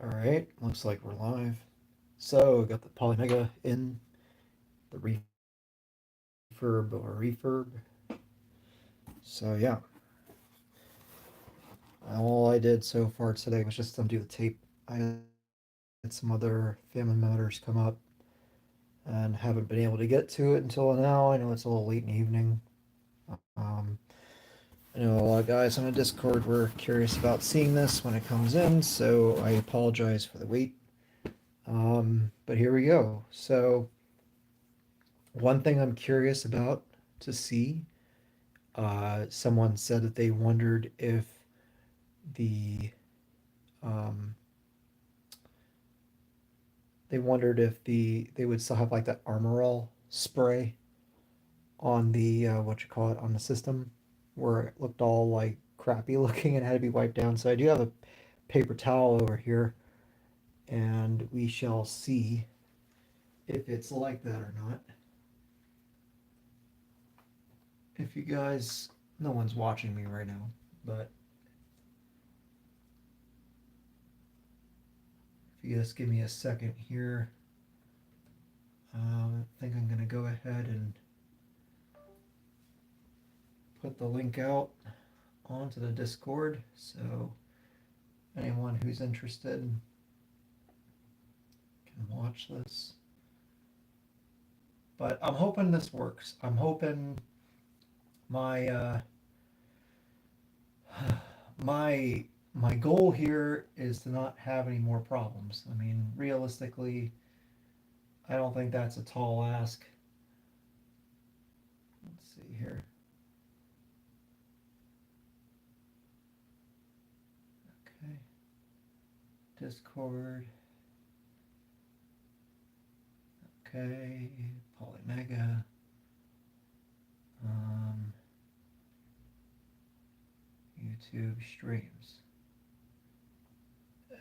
All right, looks like we're live. So, got the Polymega in the refurb. So, yeah, all I did so far today was just undo the tape. I had some other family members come up and haven't been able to get to it until now. I know it's a little late in the evening. Um, I know a lot of guys on the Discord were curious about seeing this when it comes in, so I apologize for the wait. But here we go. So, one thing I'm curious about to see, someone said that the um, they wondered if they would still have like that Armorall spray on the what you call it on the system, where it looked all like crappy looking and had to be wiped down. So I do have a paper towel over here, and we shall see if it's like that or not. If you guys, no one's watching me right now, but if you just give me a second here, I think I'm going to go ahead and put the link out onto the Discord, so anyone who's interested can watch this. But I'm hoping this works. I'm hoping my my my goal here is to not have any more problems. I mean, realistically, I don't think that's a tall ask. Let's see here. Okay. Discord. Okay. Polymega. Um, YouTube streams.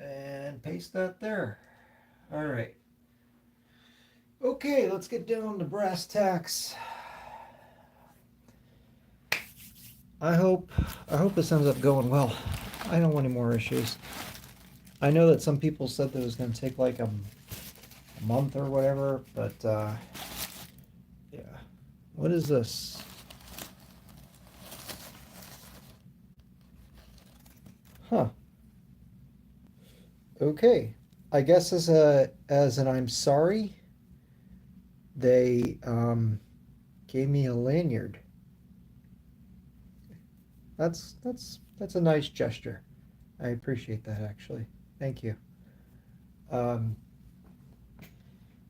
And paste that there. All right. Okay, let's get down to brass tacks. I hope this ends up going well. I don't want any more issues. I know that some people said that it was going to take like a month or whatever, but yeah. What is this? Huh. Okay. I guess as an I'm sorry, they gave me a lanyard. That's a nice gesture. I appreciate that actually. Thank you. Um,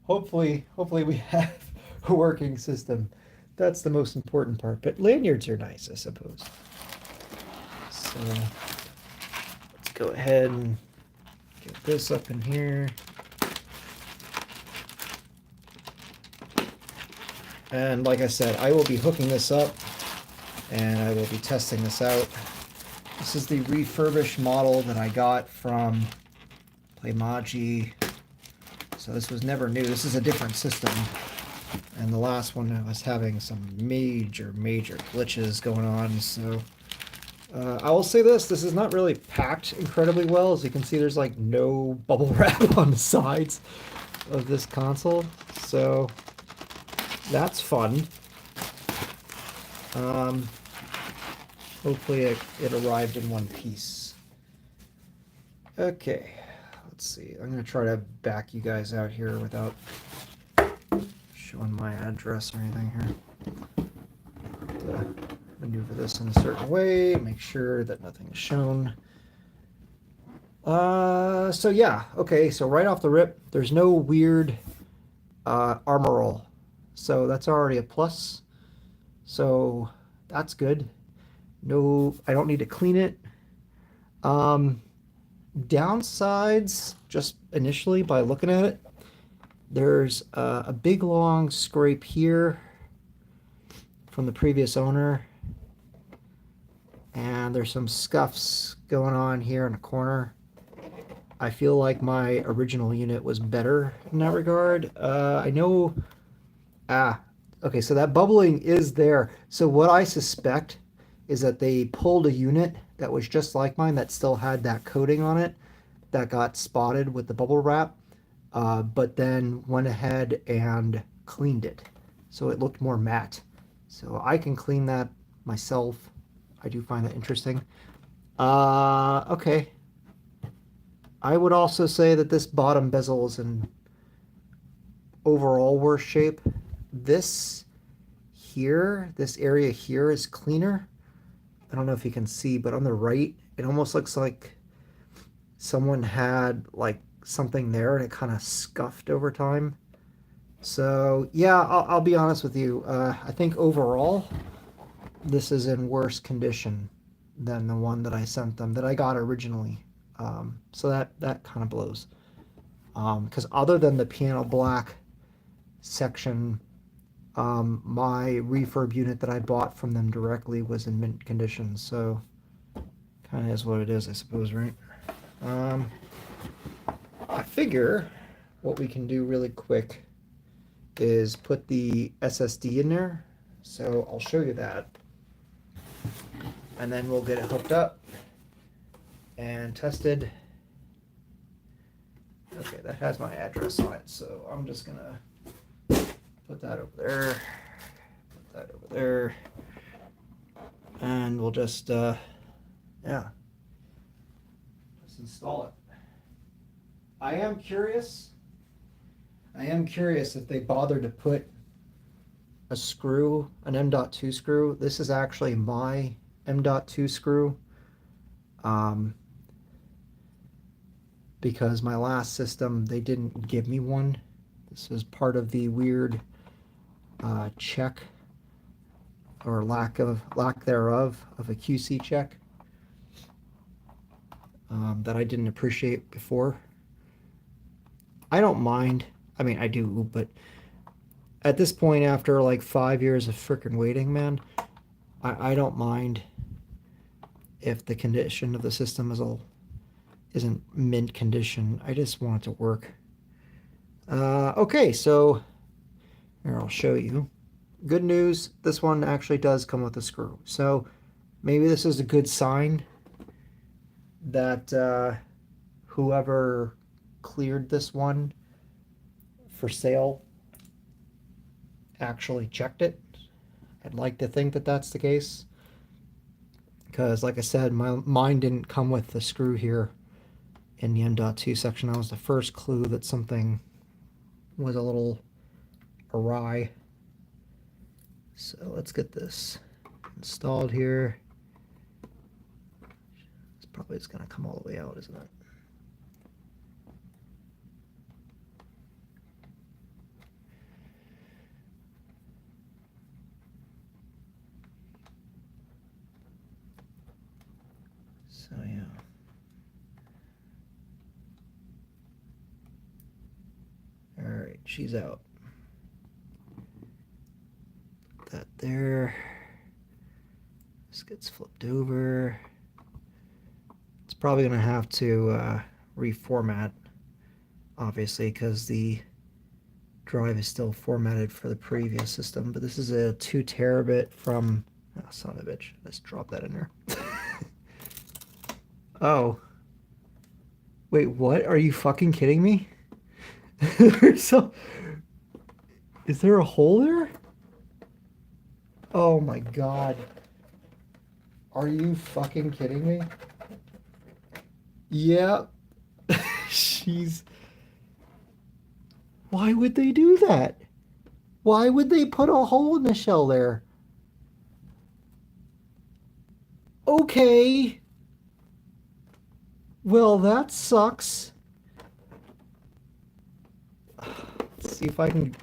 hopefully we have a working system. That's the most important part. But lanyards are nice, I suppose. So let's go ahead and get this up in here. And like I said, I will be hooking this up and I will be testing this out. This is the refurbished model that I got from Polymega. So this was never new. This is a different system. And the last one I was having some major glitches going on. So I will say this is not really packed incredibly well. As you can see, there's like no bubble wrap on the sides of this console. So that's fun. Hopefully it arrived in one piece. Okay, let's see. I'm going to try to back you guys out here without showing my address or anything here. Maneuver this in a certain way, make sure that nothing is shown. So yeah, okay, so right off the rip, there's no weird armor roll. So that's already a plus. So that's good. No, I don't need to clean it. Downsides, just initially by looking at it, there's a big long scrape here from the previous owner. And there's some scuffs going on here in the corner. I feel like my original unit was better in that regard. I know... okay, so that bubbling is there. So what I suspect is that they pulled a unit that was just like mine that still had that coating on it, that got spotted with the bubble wrap, but then went ahead and cleaned it. So it looked more matte. So I can clean that myself. I do find that interesting. Okay. I would also say that this bottom bezel is in overall worse shape. This here, this area here is cleaner. I don't know if you can see, but on the right, it almost looks like someone had like something there and it kind of scuffed over time. So yeah, I'll be honest with you. I think overall, this is in worse condition than the one that I sent them, that I got originally. So that kind of blows. Because other than the piano black section, my refurb unit that I bought from them directly was in mint condition. So kind of is what it is, I suppose, right? I figure what we can do really quick is put the SSD in there. So I'll show you that. And then we'll get it hooked up and tested. Okay, that has my address on it, so I'm just gonna put that over there, put that over there, and we'll just, yeah, just install it. I am curious if they bothered to put a screw, an M.2 screw. This is actually my M.2 screw. Because my last system, they didn't give me one. This was part of the weird check, or lack thereof, of a QC check that I didn't appreciate before. I don't mind. I mean, I do, but at this point, after like 5 years of frickin' waiting, man, I don't mind if the condition of the system isn't mint condition. I just want it to work. Okay, so here, I'll show you. Good news, this one actually does come with a screw. So maybe this is a good sign that whoever cleared this one for sale actually checked it. I'd like to think that that's the case, because like I said, mine didn't come with the screw here in the M.2 section. That was the first clue that something was a little awry. So let's get this installed here. It's probably just going to come all the way out, isn't it? So yeah. All right, she's out. Put that there. This gets flipped over. It's probably going to have to reformat, obviously, because the drive is still formatted for the previous system. But this is a 2 terabit from... Oh, son of a bitch. Let's drop that in there. Oh. Wait, what? Are you fucking kidding me? So, is there a hole there? Oh my god. Are you fucking kidding me? Yeah. She's... Why would they do that? Why would they put a hole in the shell there? Okay. Well, that sucks. Let's see if I can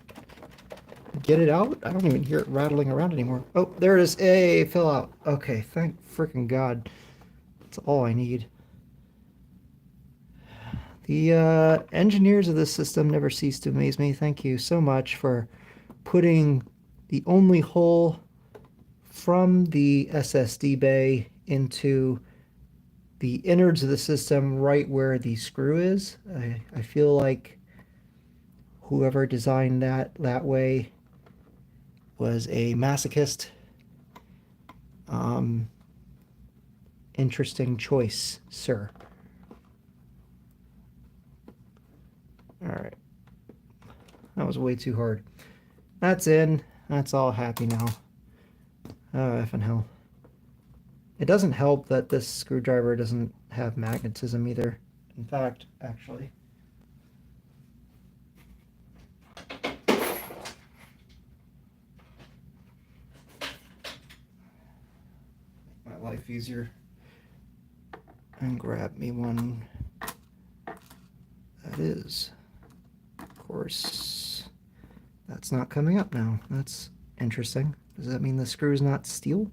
get it out. I don't even hear it rattling around anymore. Oh, there it is. Hey, it fell out. Okay, thank freaking God. That's all I need. The engineers of this system never cease to amaze me. Thank you so much for putting the only hole from the SSD bay into the innards of the system right where the screw is. I feel like whoever designed that way was a masochist. Interesting choice, sir. That was way too hard. That's in. That's all happy now. Oh, effing hell. It doesn't help that this screwdriver doesn't have magnetism either. In fact, actually. Make my life easier. And grab me one that is. Of course, that's not coming up now. That's interesting. Does that mean the screw is not steel?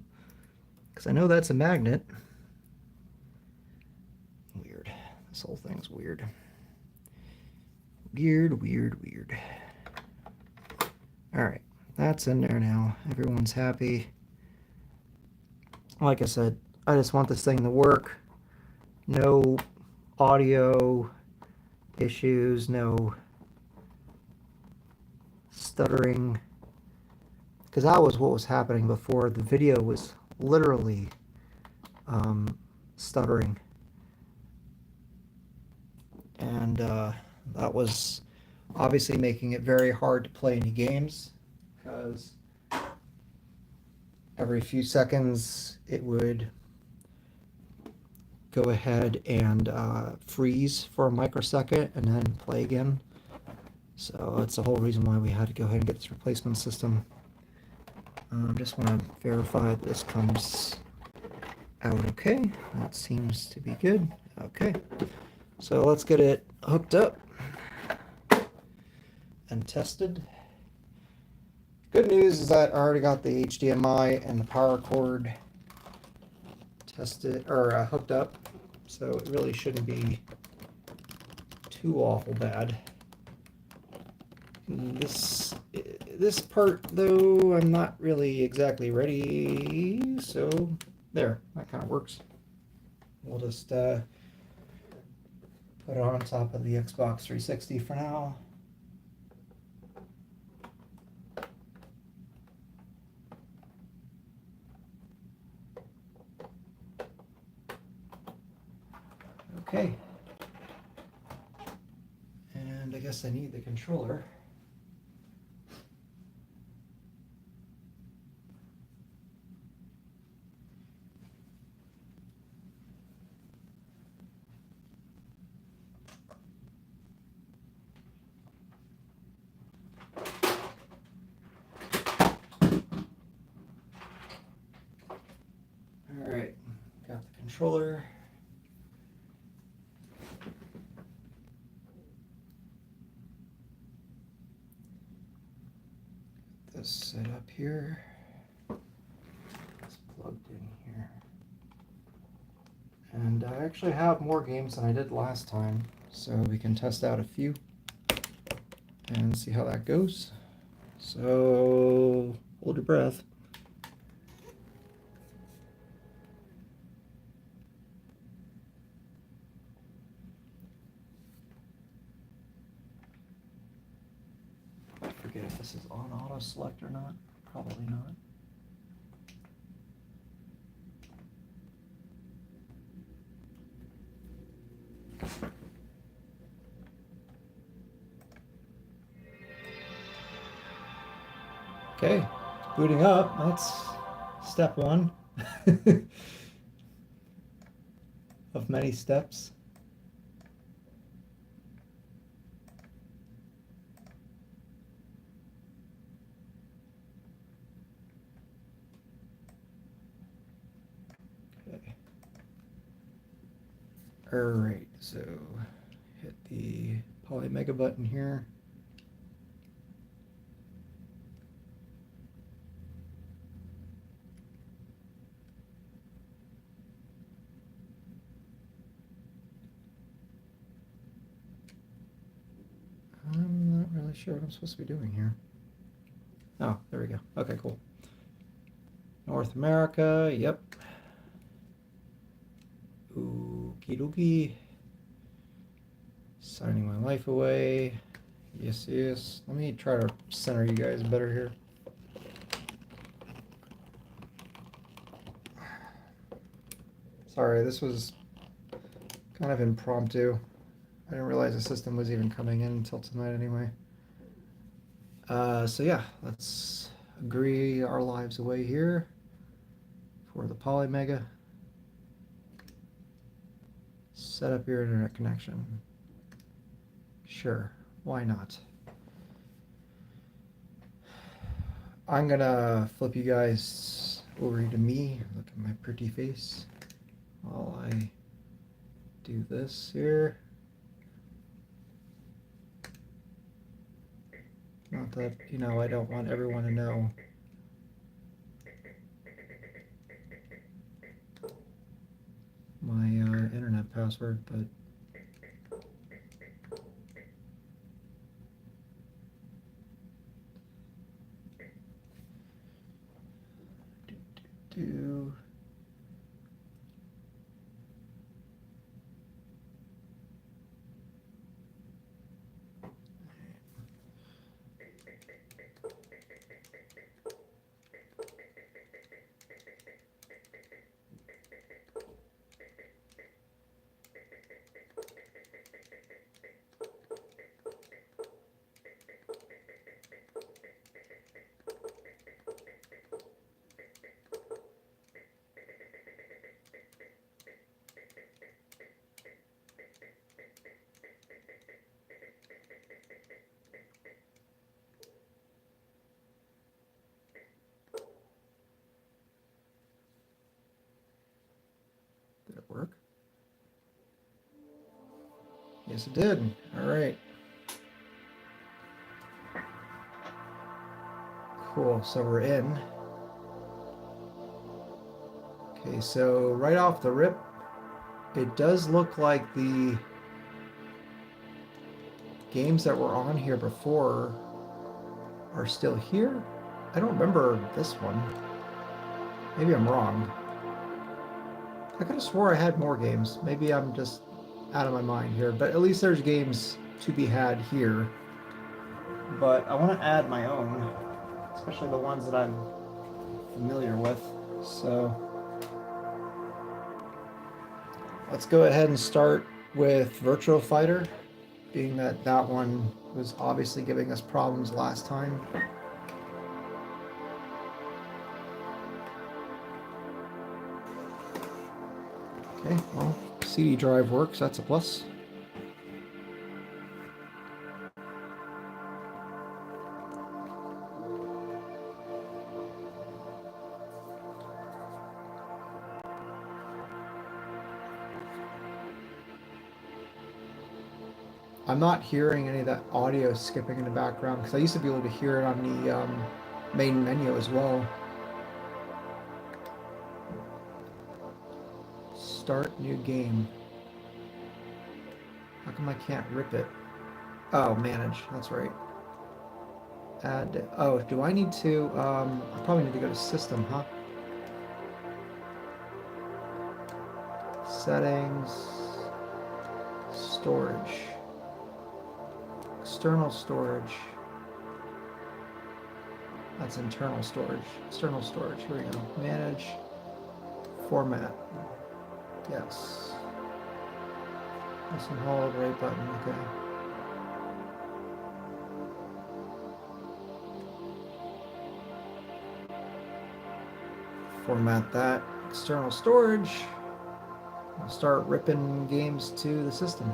Because I know that's a magnet. Weird. This whole thing's weird. Weird, weird, weird. All right, that's in there now. Everyone's happy. Like I said, I just want this thing to work. No audio issues, no stuttering. Because that was what was happening before. The video was literally stuttering. And that was obviously making it very hard to play any games, because every few seconds it would go ahead and freeze for a microsecond and then play again. So that's the whole reason why we had to go ahead and get this replacement system. Just want to verify this comes out okay. That seems to be good. Okay, so let's get it hooked up and tested. Good news is that I already got the HDMI and the power cord tested or hooked up, so it really shouldn't be too awful bad. This part, though, I'm not really exactly ready, so there, that kind of works. We'll just put it on top of the Xbox 360 for now. Okay. And I guess I need the controller. All right, got the controller. This set up here. It's plugged in here. And I actually have more games than I did last time, so we can test out a few and see how that goes. So hold your breath. I forget if this is on auto select or not. Probably not. Okay, it's booting up. That's step one of many steps. Okay. All right, so hit the Polymega button here. I'm not really sure what I'm supposed to be doing here. Oh, there we go. Okay, cool. North America, yep. Okie dokie. Signing my life away. Yes, yes. Let me try to center you guys better here. Sorry, this was kind of impromptu. I didn't realize the system was even coming in until tonight anyway. So yeah, let's agree our lives away here for the Polymega. Set up your internet connection. Sure, why not? I'm gonna flip you guys over to me. Look at my pretty face while I do this here. Not that, you know, I don't want everyone to know. My internet password, but do. Did it work? Yes, it did. All right. Cool. So we're in. Okay, so right off the rip, it does look like the games that were on here before are still here. I don't remember this one. Maybe I'm wrong. I could have swore I had more games. Maybe I'm just out of my mind here, but at least there's games to be had here. But I want to add my own, especially the ones that I'm familiar with. So let's go ahead and start with Virtual Fighter, being that that one was obviously giving us problems last time. Okay, well, CD drive works, that's a plus. I'm not hearing any of that audio skipping in the background because I used to be able to hear it on the main menu as well. Start new game. How come I can't rip it? Oh, manage. That's right. Add. Oh, do I need to? I probably need to go to system, huh? Settings. Storage. External storage. That's internal storage. External storage. Here we go. Manage. Format. Yes. Press and hold, right button. Okay. Format that. External storage. I'll start ripping games to the system.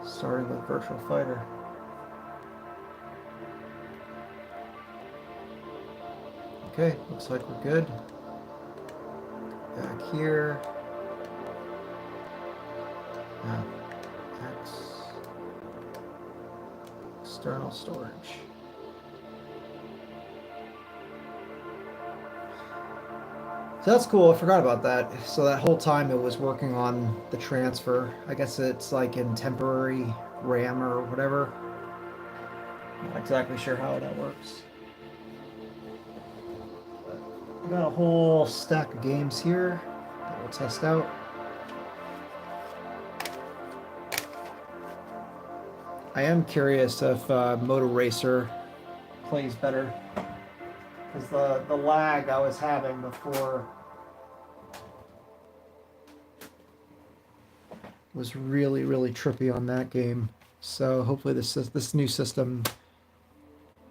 Starting with Virtual Fighter. Okay, looks like we're good. Back here. X. External storage. So that's cool. I forgot about that. So that whole time it was working on the transfer. I guess it's like in temporary RAM or whatever. Not exactly sure how that works. But I got a whole stack of games here that we'll test out. I am curious if Moto Racer plays better, because the lag I was having before was really trippy on that game. So hopefully this new system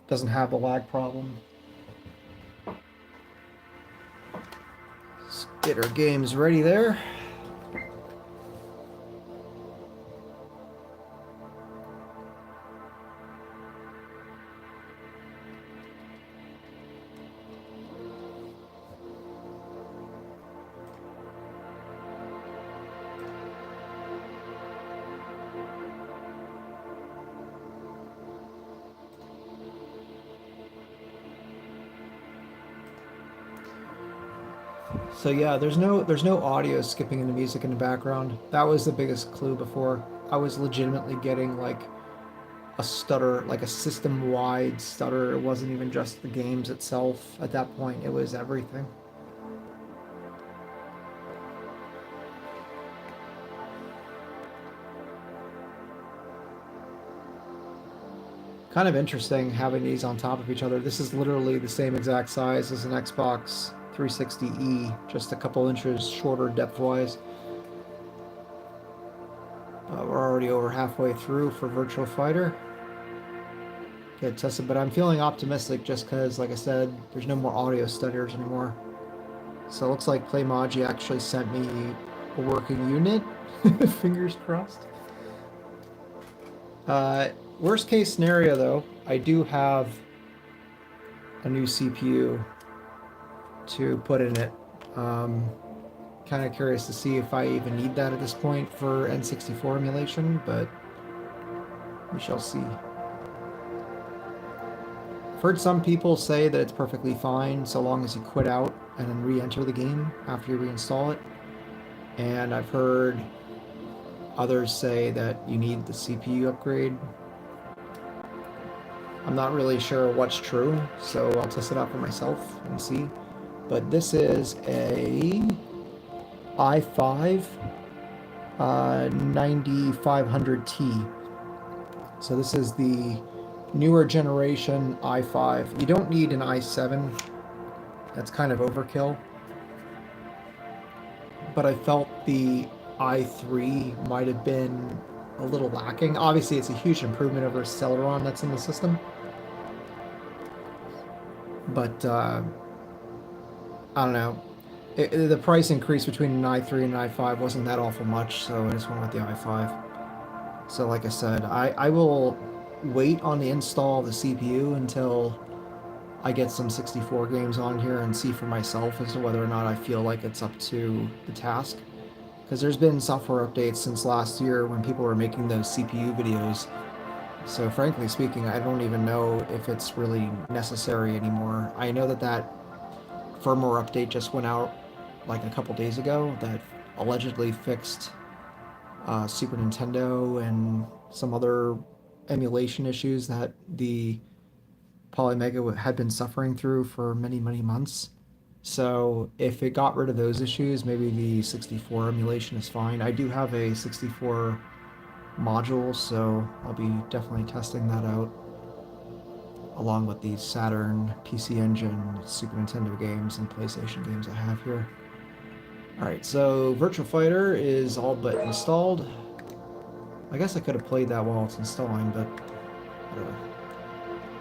doesn't have the lag problem. Let's get our games ready there. So yeah, there's no audio skipping in the music in the background. That was the biggest clue before. I was legitimately getting like a stutter, like a system-wide stutter. It wasn't even just the games itself. At that point, it was everything. Kind of interesting having these on top of each other. This is literally the same exact size as an Xbox 360E, just a couple inches shorter depth-wise. We're already over halfway through for Virtual Fighter. Get tested, but I'm feeling optimistic just because, like I said, there's no more audio stutters anymore. So it looks like Playmagy actually sent me a working unit. Fingers crossed. Worst case scenario, though, I do have a new CPU to put in it. Kind of curious to see if I even need that at this point for N64 emulation, but we shall see. I've heard some people say that it's perfectly fine so long as you quit out and then re-enter the game after you reinstall it. And I've heard others say that you need the CPU upgrade. I'm not really sure what's true, so I'll test it out for myself and see. But this is a i5 9500T. So this is the newer generation i5. You don't need an i7. That's kind of overkill. But I felt the i3 might have been a little lacking. Obviously, it's a huge improvement over Celeron that's in the system. But, I don't know. The price increase between an i3 and an i5 wasn't that awful much, so I just went with the i5. So like I said, I will wait on the install of the CPU until I get some 64 games on here and see for myself as to whether or not I feel like it's up to the task. Because there's been software updates since last year when people were making those CPU videos. So frankly speaking, I don't even know if it's really necessary anymore. I know that firmware update just went out like a couple days ago that allegedly fixed Super Nintendo and some other emulation issues that the Polymega had been suffering through for many, many months. So if it got rid of those issues, maybe the 64 emulation is fine. I do have a 64 module, so I'll be definitely testing that out along with the Saturn, PC Engine, Super Nintendo games, and PlayStation games I have here. Alright, so Virtual Fighter is all but installed. I guess I could have played that while it's installing, but whatever.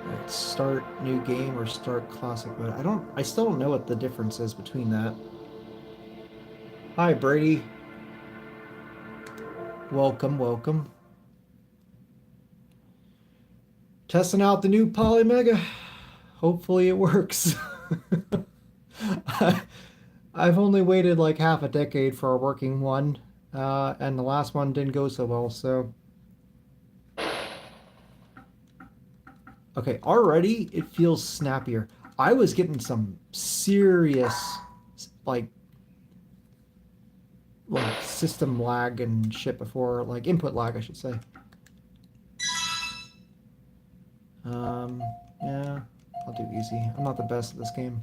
Alright, start new game or start classic mode. I still don't know what the difference is between that. Hi, Brady. Welcome, welcome. Testing out the new Polymega. Hopefully it works. I've only waited like half a decade for a working one, and the last one didn't go so well, so... Okay, already it feels snappier. I was getting some serious, like system lag and shit before, like input lag, I should say. Yeah, I'll do easy. I'm not the best at this game.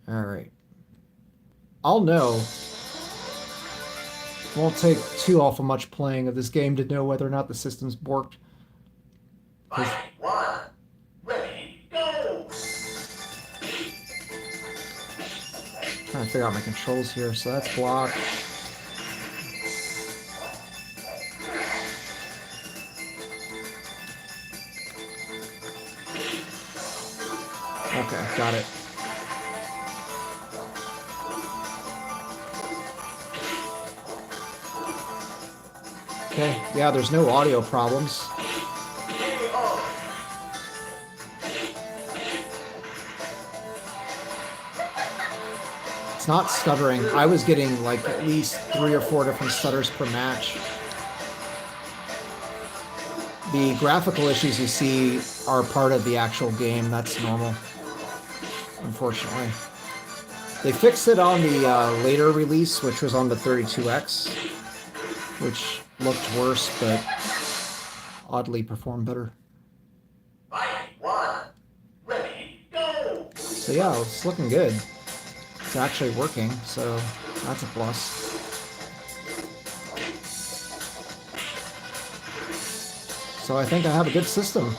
Alright. I'll know. It won't take too awful much playing of this game to know whether or not the system's borked. Fight one. Ready, go! Trying to figure out my controls here, so that's block. Got it. Okay, yeah, there's no audio problems. It's not stuttering. I was getting like at least 3 or 4 different stutters per match. The graphical issues you see are part of the actual game. That's normal, unfortunately. They fixed it on the later release, which was on the 32X, which looked worse, but oddly performed better. Fight one. Ready, go. So yeah, it's looking good. It's actually working, so that's a plus. So I think I have a good system.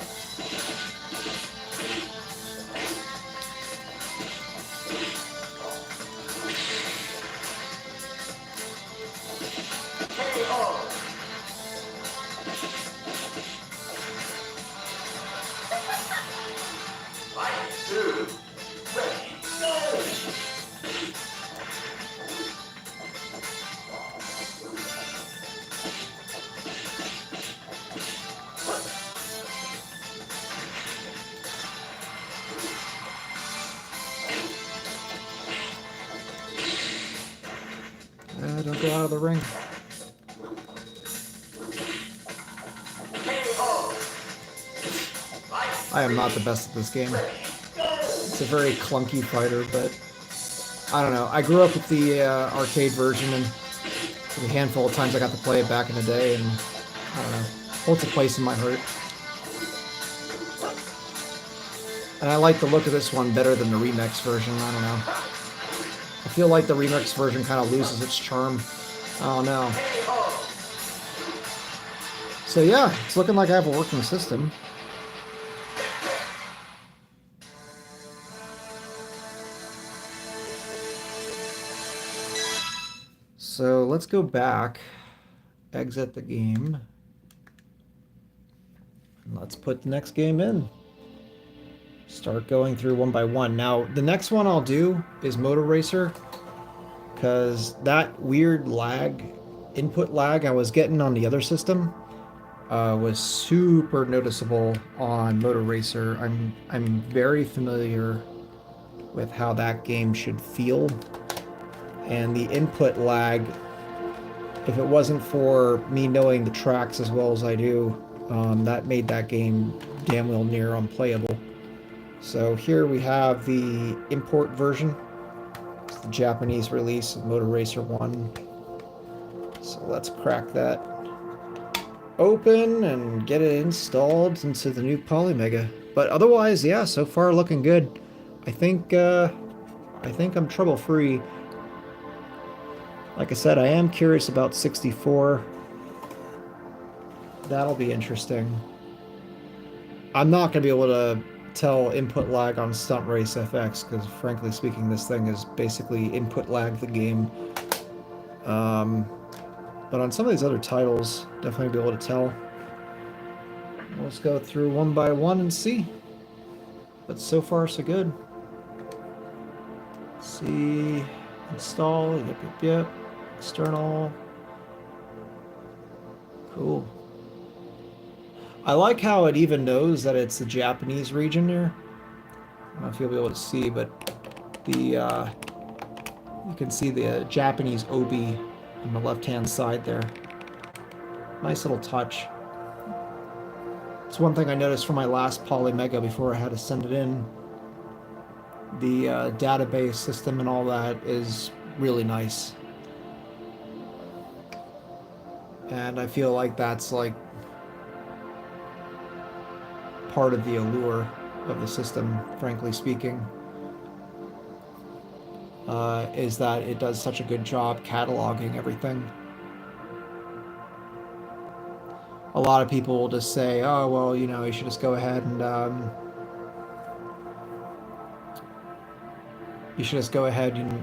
Don't go out of the ring. I am not the best at this game. It's a very clunky fighter, but I don't know. I grew up with the arcade version, and the handful of times I got to play it back in the day, and I don't know, holds a place in my heart. And I like the look of this one better than the remix version. I don't know. I feel like the remix version kind of loses its charm. I don't know. So yeah, it's looking like I have a working system. So let's go back, exit the game, and let's put the next game in. Start going through one by one. Now, the next one I'll do is Motor Racer, because that weird lag, input lag I was getting on the other system was super noticeable on Motor Racer. I'm very familiar with how that game should feel, and the input lag, if it wasn't for me knowing the tracks as well as I do, that made that game damn well near unplayable. So here we have the import version. It's the Japanese release of Motor Racer 1. So let's crack that open and get it installed into the new Polymega. But otherwise, yeah, so far looking good. I think I'm trouble-free. Like I said, I am curious about 64. That'll be interesting. I'm not going to be able to tell input lag on Stunt Race FX, because frankly speaking, this thing is basically input lag the game. But on some of these other titles, definitely be able to tell. Let's go through one by one and see. But so far, so good. Let's see. Install. Yep. External. Cool. I like how it even knows that it's the Japanese region here. I don't know if you'll be able to see, but the you can see the Japanese obi on the left-hand side there. Nice little touch. It's one thing I noticed from my last Polymega before I had to send it in. The database system and all that is really nice. And I feel like that's like part of the allure of the system, frankly speaking, is that it does such a good job cataloging everything. A lot of people will just say, oh, well, you know, you should just go ahead and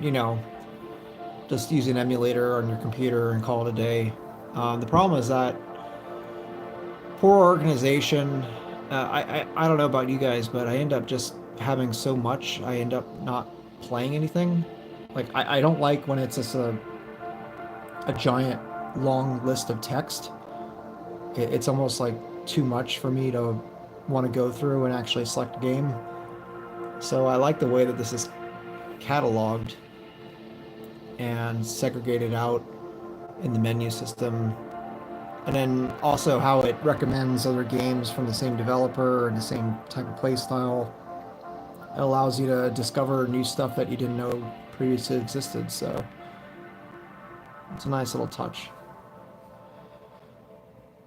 you know, just use an emulator on your computer and call it a day. The problem is that poor organization. I don't know about you guys, but I end up just having so much, I end up not playing anything. Like, I don't like when it's just a giant long list of text. It's almost like too much for me to want to go through and actually select a game. So I like the way that this is cataloged and segregated out in the menu system. And then also how it recommends other games from the same developer and the same type of playstyle. It allows you to discover new stuff that you didn't know previously existed, so it's a nice little touch.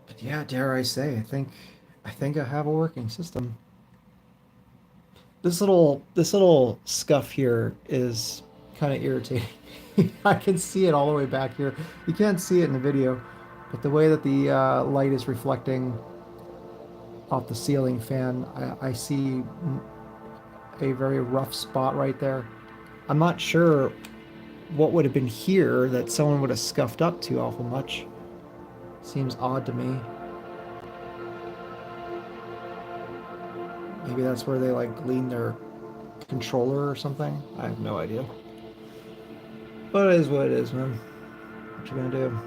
But yeah, dare I say, I think I have a working system. This little scuff here is kind of irritating. I can see it all the way back here. You can't see it in the video, but the way that the light is reflecting off the ceiling fan, I see a very rough spot right there. I'm not sure what would have been here that someone would have scuffed up too awful much. Seems odd to me. Maybe that's where they like lean their controller or something. I have no idea. But it is what it is, man. What you gonna do?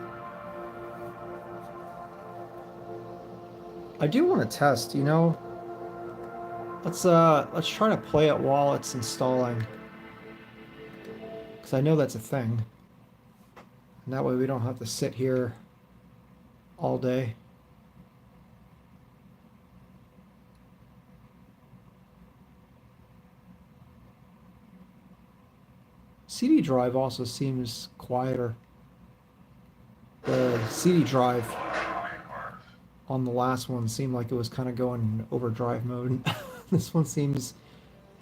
I do want to test, you know. Let's try to play it while it's installing. Because I know that's a thing. And that way we don't have to sit here all day. CD drive also seems quieter. The CD drive on the last one seemed like it was kind of going in overdrive mode. This one seems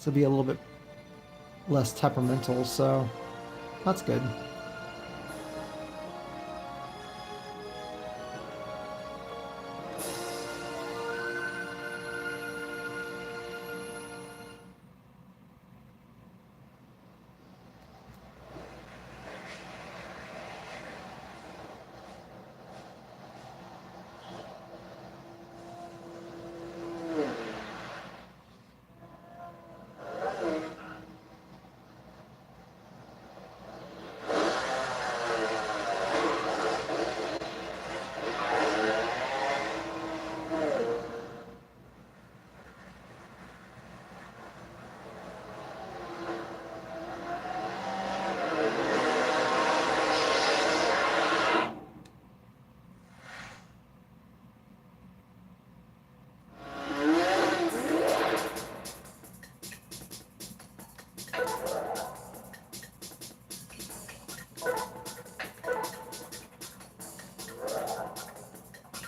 to be a little bit less temperamental, so that's good.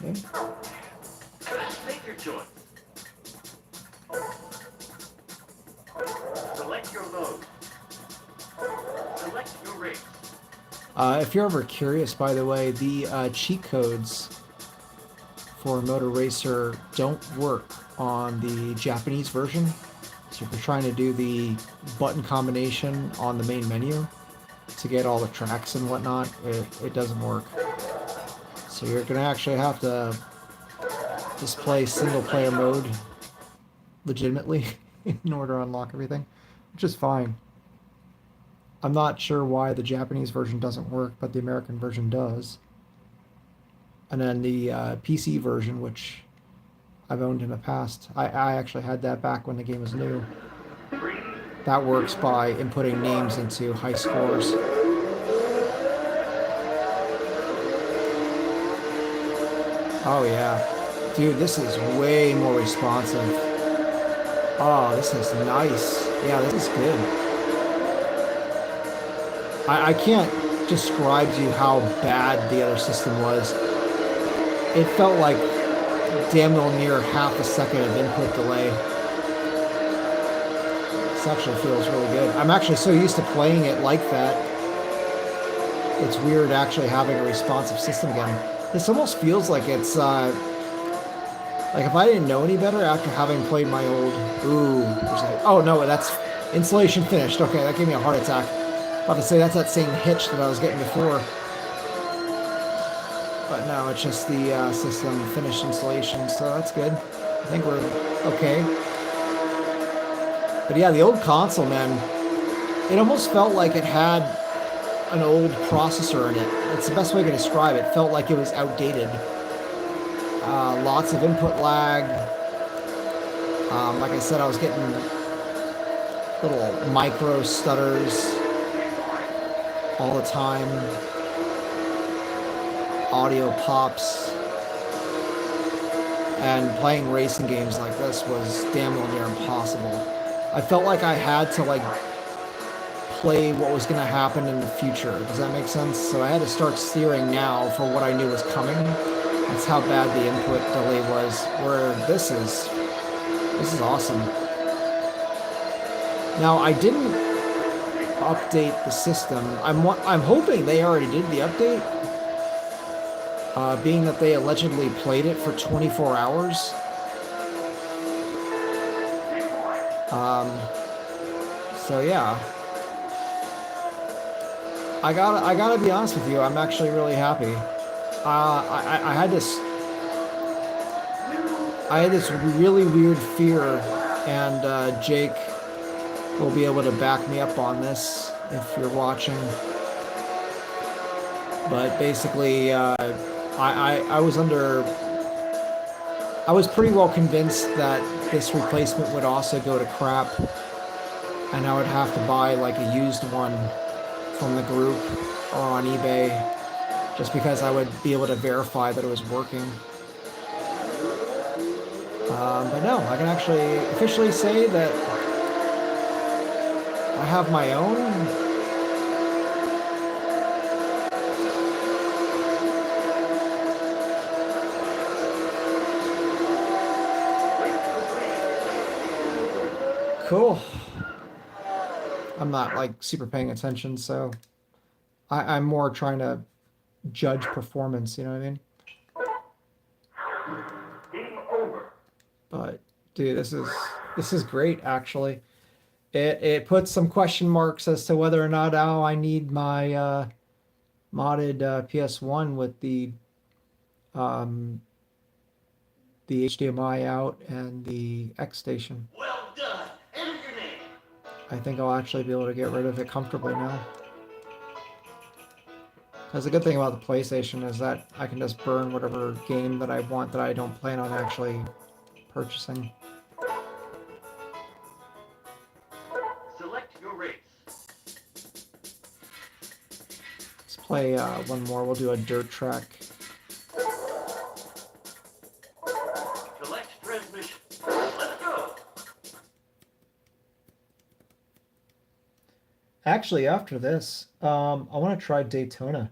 Okay. Make your choice. Select your mode. Select your race. If you're ever curious, by the way, the cheat codes for Motor Racer don't work on the Japanese version. So if you're trying to do the button combination on the main menu to get all the tracks and whatnot, it doesn't work. So you're going to actually have to just play single player mode legitimately in order to unlock everything, which is fine. I'm not sure why the Japanese version doesn't work, but the American version does. And then the PC version, which I've owned in the past, I actually had that back when the game was new. That works by inputting names into high scores. Oh yeah. Dude, this is way more responsive. Oh, this is nice. Yeah, this is good. I can't describe to you how bad the other system was. It felt like damn near half a second of input delay. This actually feels really good. I'm actually so used to playing it like that. It's weird actually having a responsive system again. This almost feels like it's, like if I didn't know any better after having played my old... Ooh. Oh, no, that's installation finished. Okay, that gave me a heart attack. About to say that's that same hitch that I was getting before. But no, it's just the system finished installation, so that's good. I think we're okay. But yeah, the old console, man, it almost felt like it had an old processor in it. That's the best way to describe it. It felt like it was outdated. Lots of input lag. Like I said, I was getting little micro stutters all the time. Audio pops. And playing racing games like this was damn near impossible. I felt like I had to like play what was going to happen in the future. Does that make sense? So I had to start steering now for what I knew was coming. That's how bad the input delay was. Where this is awesome. Now I didn't update the system. I'm hoping they already did the update. Being that they allegedly played it for 24 hours. So yeah. I gotta be honest with you, I'm actually really happy. I had this really weird fear, and Jake will be able to back me up on this if you're watching. But basically, I was pretty well convinced that this replacement would also go to crap, and I would have to buy like a used one from the group or on eBay, just because I would be able to verify that it was working. But no, I can actually officially say that I have my own. Cool. I'm not like super paying attention, so I'm more trying to judge performance, you know what I mean? Game over. But dude, this is great actually. It puts some question marks as to whether or not now I need my modded PS1 with the HDMI out and the X station. Well done. Enter your name. I think I'll actually be able to get rid of it comfortably now. Because the good thing about the PlayStation is that I can just burn whatever game that I want that I don't plan on actually purchasing. Select your race. Let's play one more. We'll do a dirt track. Select transmission. Let's go. Actually, after this, I want to try Daytona.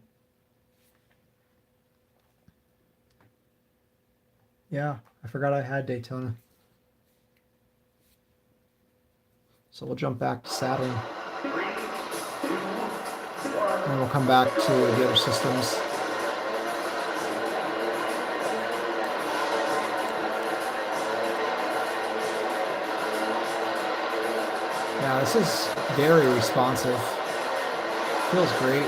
Yeah, I forgot I had Daytona. So we'll jump back to Saturn. And we'll come back to the other systems. Yeah, this is very responsive. Feels great.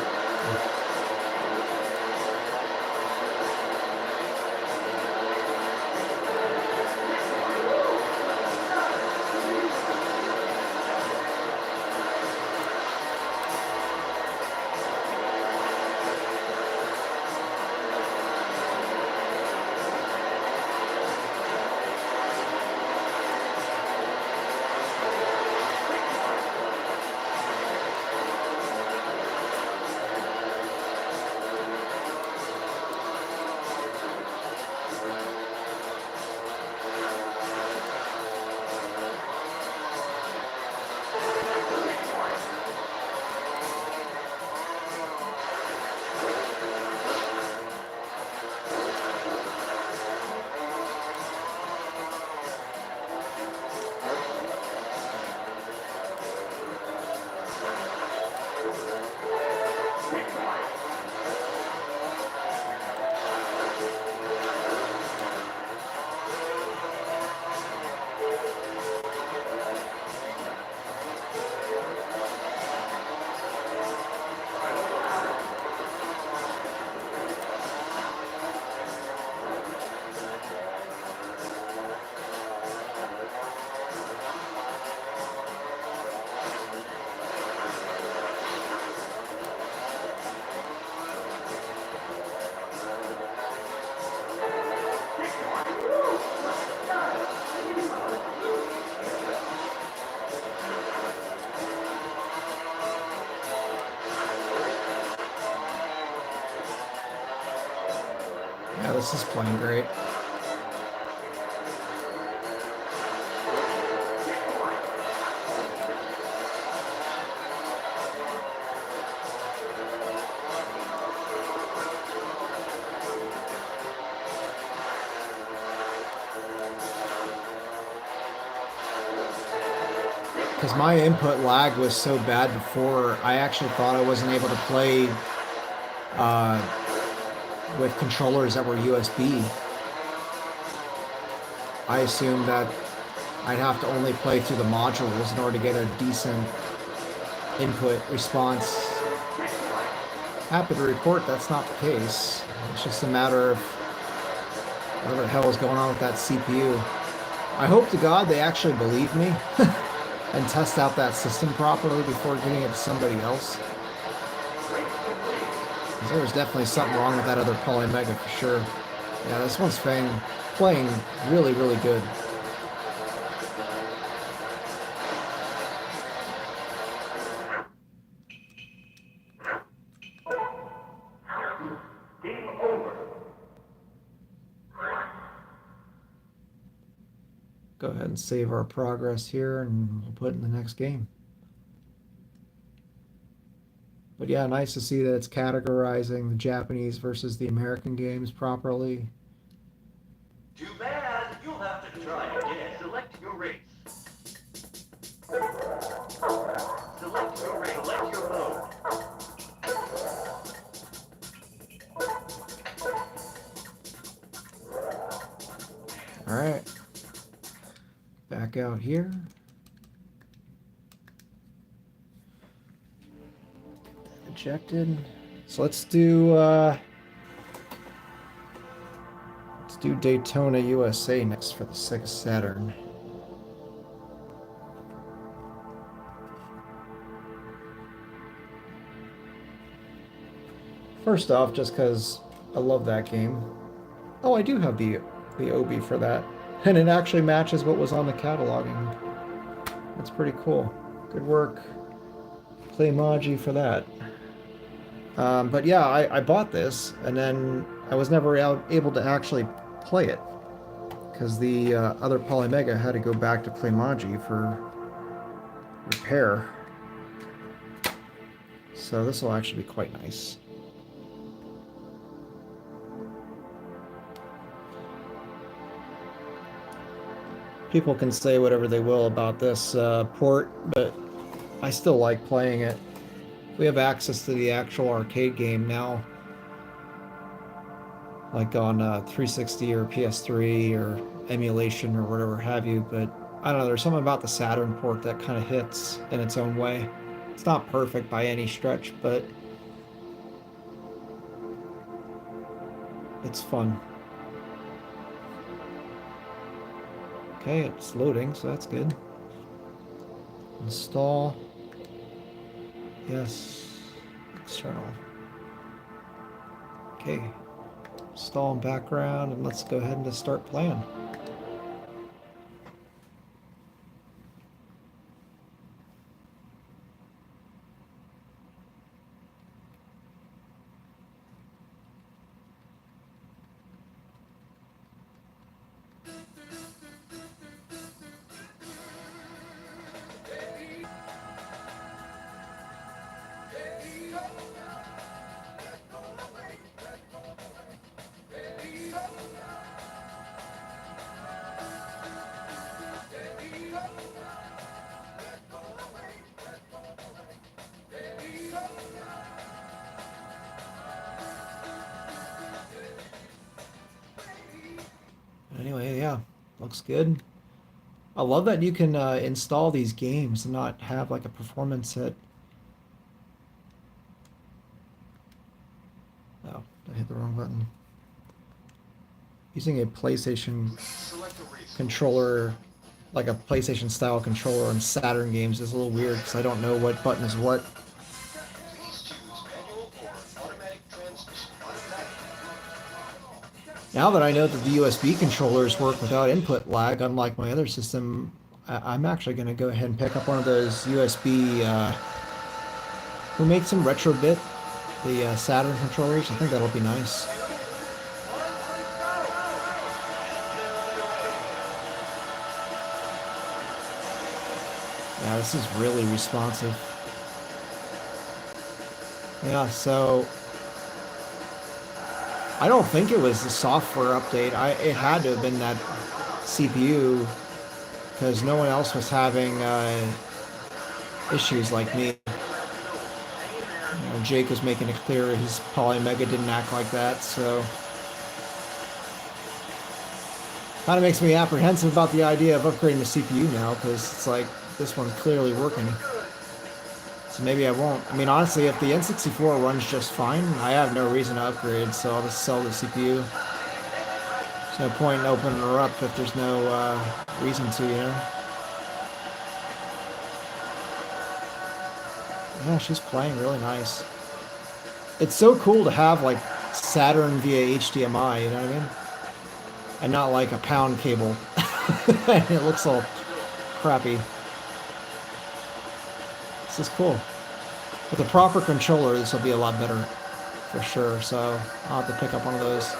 this is playing great. Because my input lag was so bad before, I actually thought I wasn't able to play with controllers that were USB. I assumed that I'd have to only play through the modules in order to get a decent input response. Happy to report that's not the case. It's just a matter of whatever the hell is going on with that CPU. I hope to God they actually believe me and test out that system properly before giving it to somebody else. There was definitely something wrong with that other Polymega for sure. Yeah, this one's playing really, really good. Game over. Go ahead and save our progress here and we'll put it in the next game. But yeah, nice to see that it's categorizing the Japanese versus the American games properly. Too bad. You'll have to try again. Select your race. Select your race. Select your mode. All right. Back out here. Ejected. So let's do Daytona, USA next for the Sega Saturn. First off, just because I love that game. Oh, I do have the OB for that. And it actually matches what was on the cataloging. That's pretty cool. Good work, Polymega, for that. But yeah, I bought this, and then I was never able to actually play it. Because the other Polymega had to go back to Polymega for repair. So this will actually be quite nice. People can say whatever they will about this port, but I still like playing it. We have access to the actual arcade game now, like on 360 or PS3 or emulation or whatever have you, but I don't know, there's something about the Saturn port that kind of hits in its own way. It's not perfect by any stretch, but it's fun. Okay, it's loading, so that's good. Install. Yes. External. Okay. Install in background, and let's go ahead and just start playing. Anyway, yeah, looks good. I love that you can install these games and not have like a performance hit. Oh, I hit the wrong button. Using a PlayStation controller, like a PlayStation style controller in Saturn games is a little weird because I don't know what button is what. Now that I know that the USB controllers work without input lag, unlike my other system, I'm actually going to go ahead and pick up one of those USB, who makes them retrobit, the Saturn controllers. I think that'll be nice. Yeah, this is really responsive. Yeah, so I don't think it was the software update. It had to have been that CPU because no one else was having issues like me. Jake was making it clear his Polymega didn't act like that, so kind of makes me apprehensive about the idea of upgrading the CPU now because it's like this one's clearly working. So maybe I won't. I mean, honestly, if the N64 runs just fine, I have no reason to upgrade, so I'll just sell the CPU. There's no point in opening her up if there's no reason to, you know? Yeah, she's playing really nice. It's so cool to have, like, Saturn via HDMI, you know what I mean? And not like a pound cable. And it looks all crappy. This is cool. With a proper controller, this will be a lot better, for sure. So I'll have to pick up one of those.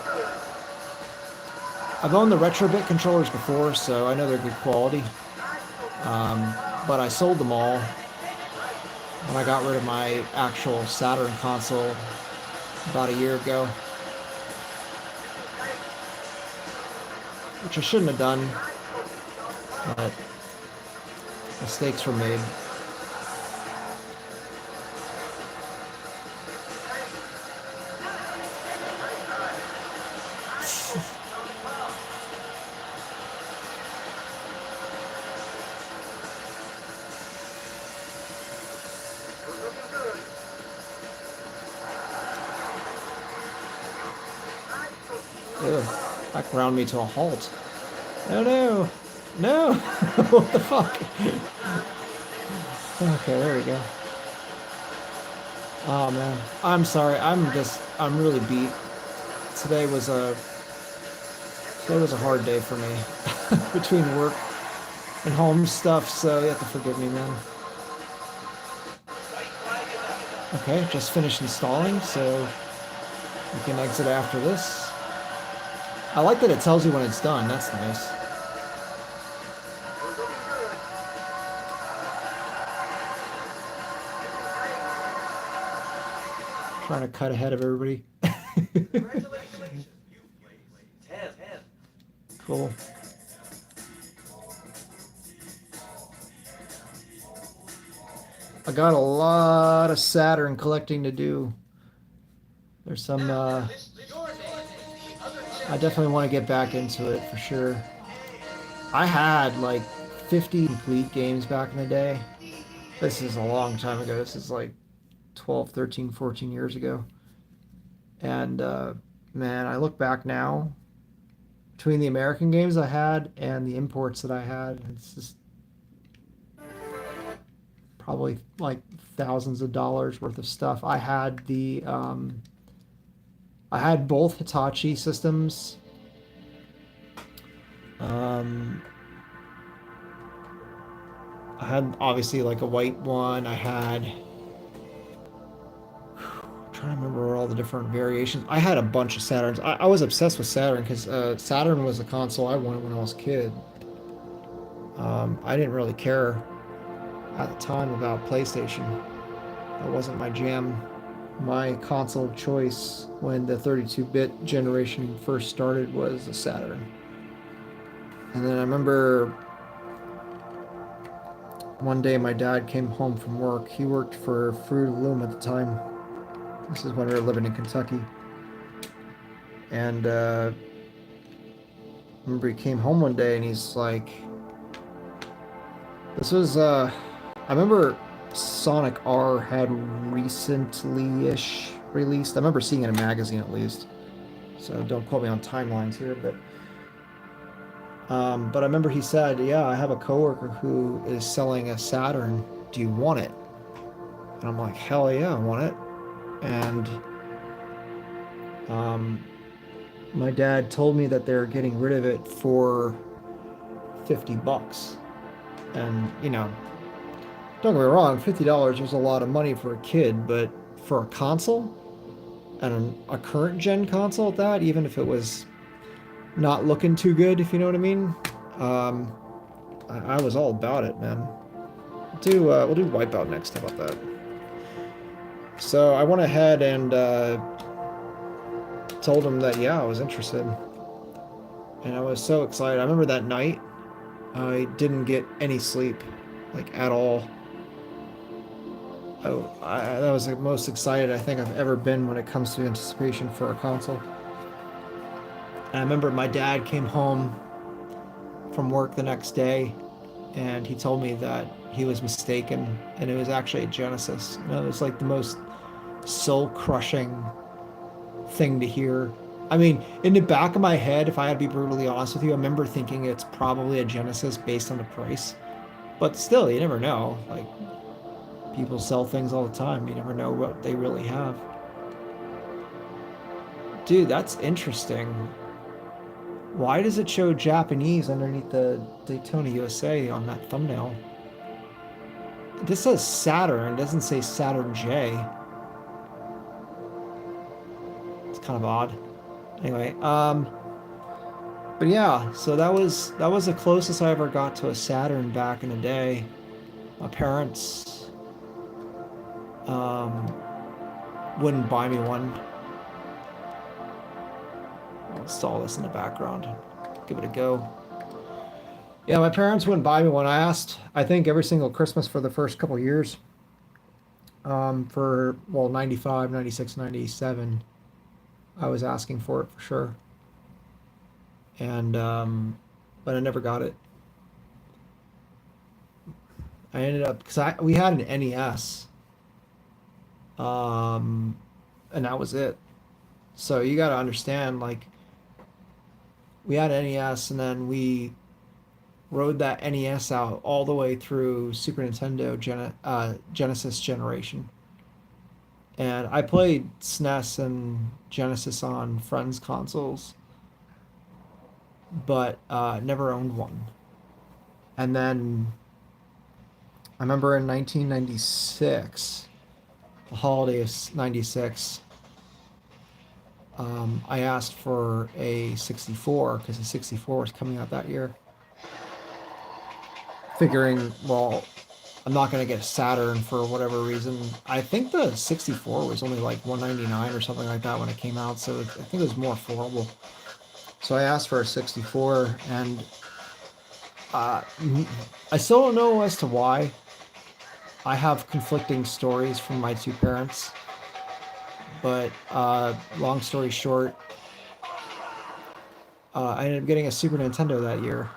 I've owned the Retrobit controllers before, so I know they're good quality. But I sold them all when I got rid of my actual Saturn console about a year ago. Which I shouldn't have done, but mistakes were made. Ugh, that ground me to a halt. No, no, no! What the fuck? Okay, there we go. Oh man, I'm sorry. I'm really beat. Today was a hard day for me between work and home stuff. So you have to forgive me, man. Okay, just finished installing, so we can exit after this. I like that it tells you when it's done. That's nice. Trying to cut ahead of everybody. Cool. I got a lot of Saturn collecting to do. There's some I definitely want to get back into it for sure. I had like 50 complete games back in the day. This is a long time ago. This is like 12, 13, 14 years ago. And man, I look back now between the American games I had and the imports that I had, it's just probably like thousands of dollars worth of stuff. I had both Hitachi systems. I had obviously like a white one. I had, I'm trying to remember all the different variations. I had a bunch of Saturns. I was obsessed with Saturn because Saturn was a console I wanted when I was a kid. I didn't really care at the time about PlayStation. That wasn't my jam. My console of choice when the 32-bit generation first started was a Saturn. And then I remember one day my dad came home from work. He worked for Fruit of the Loom at the time. This is when we were living in Kentucky. And I remember he came home one day and he's like, this was, I remember Sonic R had recently-ish released. I remember seeing it in a magazine at least. So don't quote me on timelines here, but I remember he said, yeah, I have a coworker who is selling a Saturn. Do you want it? And I'm like, hell yeah, I want it. And my dad told me that they're getting rid of it for $50. And, you know, don't get me wrong, $50 was a lot of money for a kid, but for a console, and a current gen console at that, even if it was not looking too good, if you know what I mean, I was all about it, man. we'll do Wipeout next. How about that? So I went ahead and told him that yeah, I was interested, and I was so excited. I remember that night I didn't get any sleep, like at all. That was the most excited I think I've ever been when it comes to anticipation for a console. And I remember my dad came home from work the next day, and he told me that he was mistaken, and it was actually a Genesis. And it was like the most soul-crushing thing to hear. I mean, in the back of my head, if I had to be brutally honest with you, I remember thinking it's probably a Genesis based on the price. But still, you never know. Like, people sell things all the time. You never know what they really have. Dude, that's interesting. Why does it show Japanese underneath the Daytona USA on that thumbnail? This says Saturn, it doesn't say Saturn J. It's kind of odd. Anyway, but yeah, so that was the closest I ever got to a Saturn back in the day. My parents um wouldn't buy me one. I'll install this in the background. Give it a go. Yeah, my parents wouldn't buy me one. I asked, I think, every single Christmas for the first couple years. For, well, 95, 96, 97, I was asking for it for sure. And, but I never got it. I ended up, because we had an NES, um, and that was it. So you got to understand, like, we had an NES, and then we rode that NES out all the way through Super Nintendo Genesis generation. And I played SNES and Genesis on friends' consoles, but never owned one. And then I remember in 1996, the holiday of 96, I asked for a 64 because the 64 was coming out that year. Figuring, well, I'm not going to get a Saturn for whatever reason. I think the 64 was only like 199 or something like that when it came out, so I think it was more affordable. So I asked for a 64, and uh, I still don't know as to why. I have conflicting stories from my two parents, but long story short, I ended up getting a Super Nintendo that year.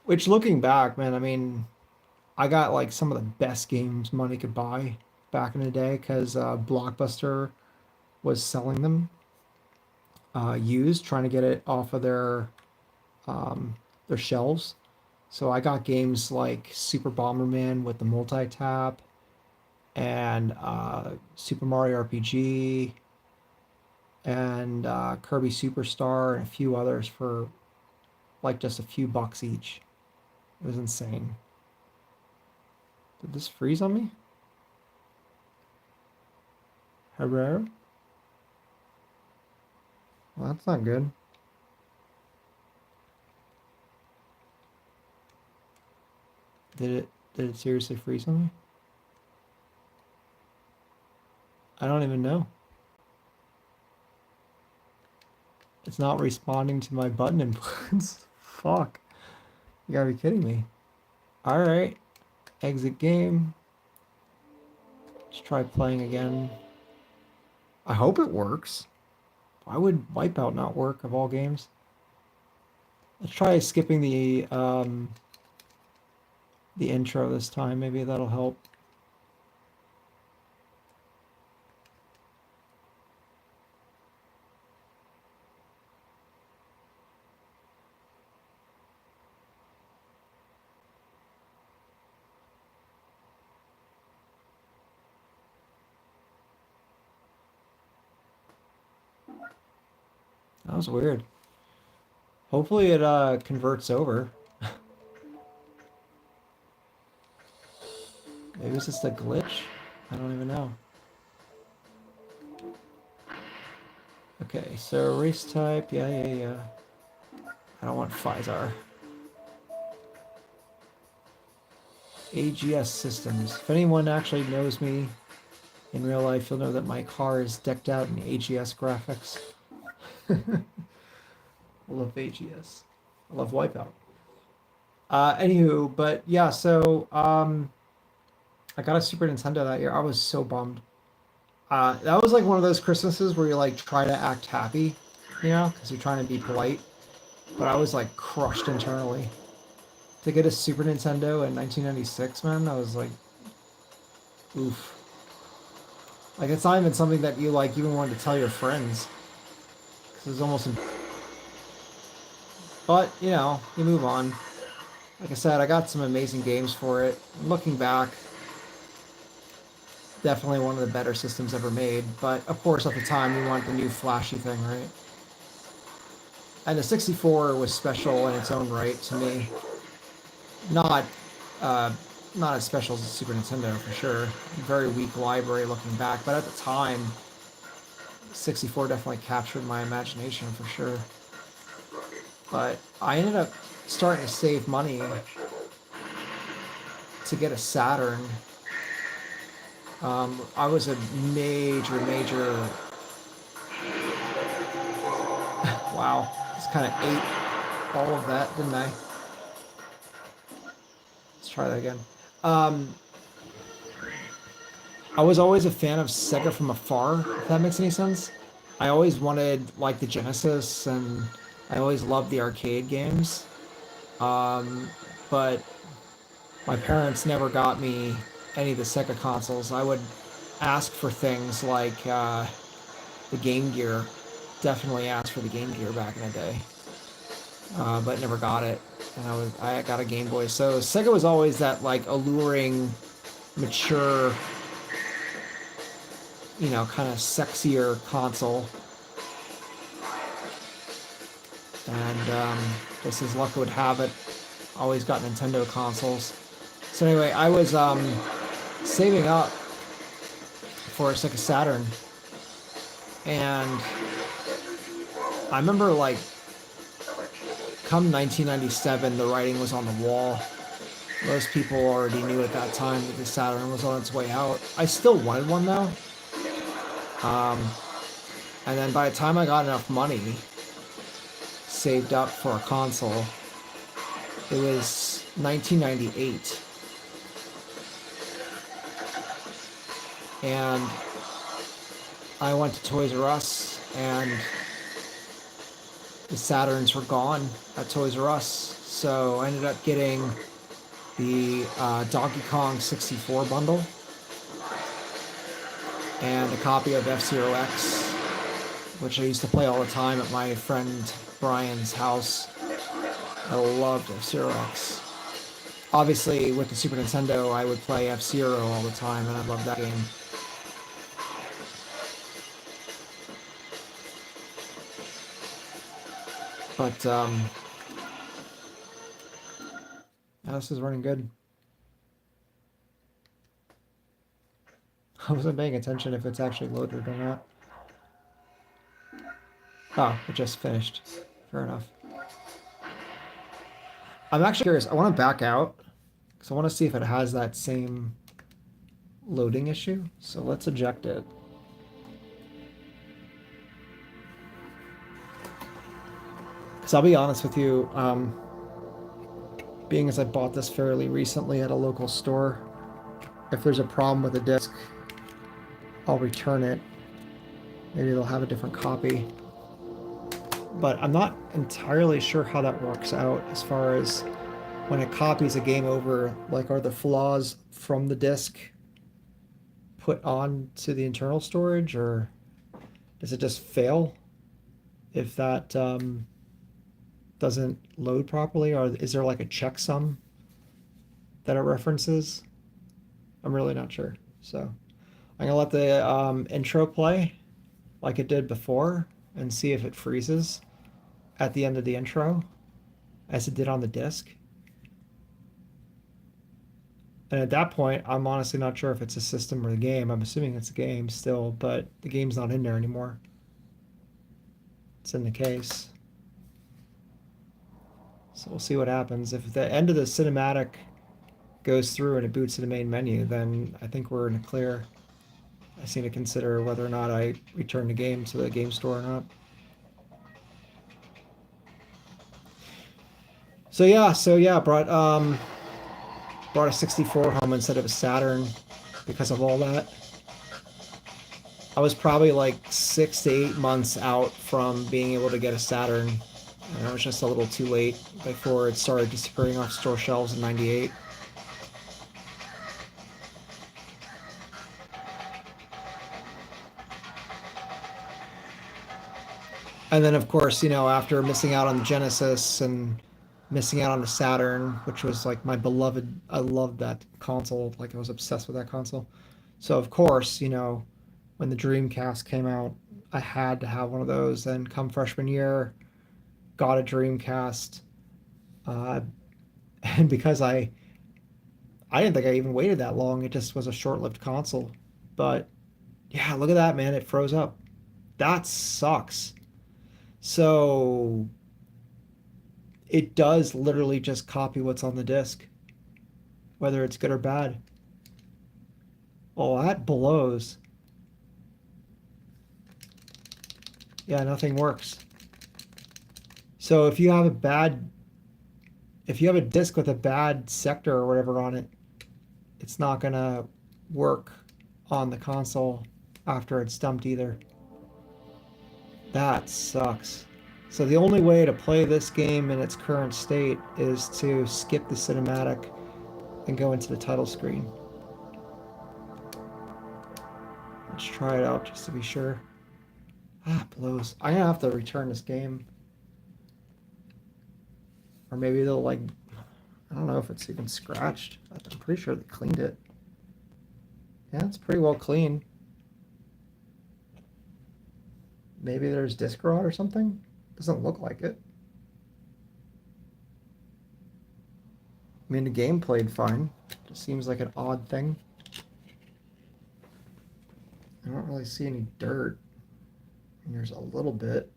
Which, looking back, man, I mean, I got like some of the best games money could buy back in the day because Blockbuster was selling them used, trying to get it off of their shelves. So I got games like Super Bomberman with the multi-tap and Super Mario RPG and Kirby Superstar and a few others for like just a few bucks each. It was insane. Did this freeze on me? Hello? Well, that's not good. Did it seriously freeze on me? I don't even know. It's not responding to my button inputs. Fuck. You gotta be kidding me. Alright. Exit game. Let's try playing again. I hope it works. Why would Wipeout not work of all games? Let's try skipping the intro this time. Maybe that'll help. That was weird. Hopefully it converts over. Maybe it's just a glitch. I don't even know. Okay, so race type, yeah. I don't want Physar. AGS systems. If anyone actually knows me in real life, you'll know that my car is decked out in AGS graphics. I love AGS. I love Wipeout. Anywho, but yeah, so I got a Super Nintendo that year. I was so bummed. That was like one of those Christmases where you like try to act happy, because you're trying to be polite. But I was like crushed internally. To get a Super Nintendo in 1996, man, I was like, oof. Like it's not even something that you like even wanted to tell your friends, because it was almost. But you move on. Like I said, I got some amazing games for it. Looking back, definitely one of the better systems ever made. But of course, at the time, you want the new flashy thing, right? And the 64 was special in its own right to me. Not, uh, not as special as the Super Nintendo for sure. Very weak library looking back, but at the time, 64 definitely captured my imagination for sure. But I ended up starting to save money to get a Saturn. I was a major. Wow, just kind of ate all of that, didn't I? Let's try that again. Um, I was always a fan of Sega from afar, if that makes any sense. I always wanted like the Genesis, and I always loved the arcade games. But my parents never got me any of the Sega consoles. I would ask for things like the Game Gear. Definitely asked for the Game Gear back in the day, but never got it. And I got a Game Boy. So Sega was always that like alluring, mature, kind of sexier console. And just as luck would have it, always got Nintendo consoles. So anyway, I was saving up for a Sega Saturn, and I remember like come 1997, the writing was on the wall. Most people already knew at that time that the Saturn was on its way out. I still wanted one though. And then by the time I got enough money saved up for a console, it was 1998. And I went to Toys R Us, and the Saturns were gone at Toys R Us. So I ended up getting the Donkey Kong 64 bundle and a copy of F-Zero X, which I used to play all the time at my friend Brian's house. I loved F-Zero X. Obviously, with the Super Nintendo, I would play F-Zero all the time, and I loved that game. But, yeah, this is running good. I wasn't paying attention if it's actually loaded or not. Oh, it just finished. Fair enough. I'm actually curious. I want to back out because I want to see if it has that same loading issue. So let's eject it. Because I'll be honest with you, being as I bought this fairly recently at a local store, if there's a problem with the disc, I'll return it. Maybe they'll have a different copy. But I'm not entirely sure how that works out as far as when it copies a game over, like are the flaws from the disc put on to the internal storage, or does it just fail if that doesn't load properly, or is there like a checksum that it references? I'm really not sure. So I'm gonna let the intro play like it did before and see if it freezes at the end of the intro as it did on the disc. And at that point, I'm honestly not sure if it's a system or the game. I'm assuming it's a game still, but the game's not in there anymore. It's in the case. So we'll see what happens. If at the end of the cinematic goes through and it boots to the main menu, then I think we're in the clear. I just need to consider whether or not I return the game to the game store or not. So yeah, brought a 64 home instead of a Saturn because of all that. I was probably like 6 to 8 months out from being able to get a Saturn, and I was just a little too late before it started disappearing off store shelves in '98. And then, of course, after missing out on the Genesis and missing out on the Saturn, which was like my beloved, I loved that console. Like I was obsessed with that console. So, of course, when the Dreamcast came out, I had to have one of those. And come freshman year, got a Dreamcast. Uh, and because I didn't think I even waited that long. It just was a short-lived console. But yeah, look at that, man. It froze up. That sucks. So it does literally just copy what's on the disc, whether it's good or bad. Oh, that blows. Yeah, nothing works. So if you have a disc with a bad sector or whatever on it, it's not gonna work on the console after it's dumped either. That sucks. So the only way to play this game in its current state is to skip the cinematic and go into the title screen. Let's try it out just to be sure. Ah, it blows. I'm gonna have to return this game. Or maybe they'll I don't know if it's even scratched. I'm pretty sure they cleaned it. Yeah, it's pretty well clean. Maybe there's disc rot or something? Doesn't look like it. I mean, the game played fine. Just seems like an odd thing. I don't really see any dirt. And there's a little bit.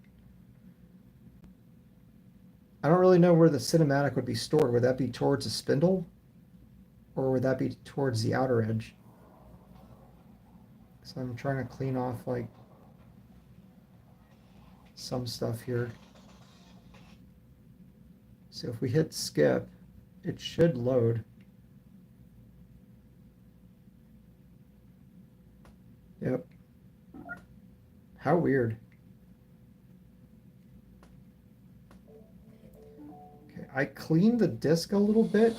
I don't really know where the cinematic would be stored. Would that be towards the spindle? Or would that be towards the outer edge? So I'm trying to clean off like some stuff here. So if we hit skip, it should load. Yep. How weird. Okay, I cleaned the disk a little bit.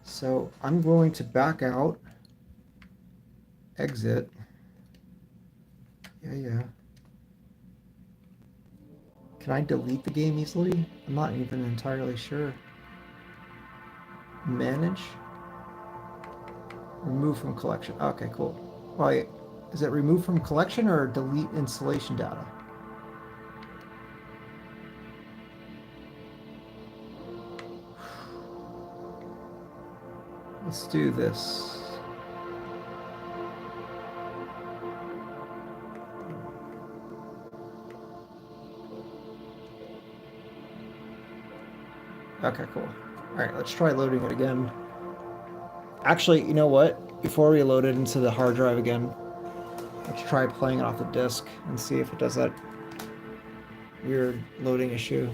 So I'm going to back out, exit. Yeah. Can I delete the game easily? I'm not even entirely sure. Manage? Remove from collection. Okay, cool. Well, is it remove from collection or delete installation data? Let's do this. Okay, cool. All right, let's try loading it again. Actually, you know what? Before we load it into the hard drive again, let's try playing it off the disk and see if it does that weird loading issue.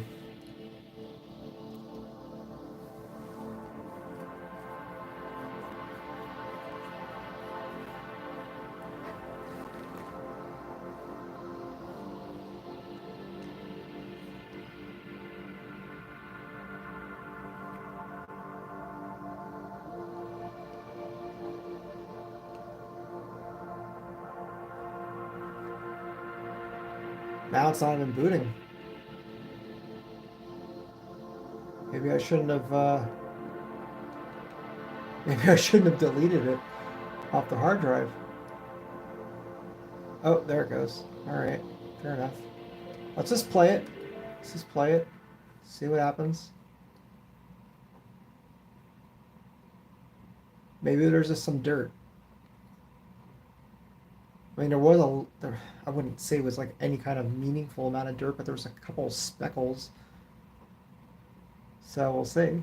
Now it's not even booting. Maybe I shouldn't have. Maybe I shouldn't have deleted it off the hard drive. Oh, there it goes. All right, fair enough. Let's just play it. Let's just play it. See what happens. Maybe there's just some dirt. I mean, I wouldn't say it was like any kind of meaningful amount of dirt, but there was a couple of speckles. So we'll see.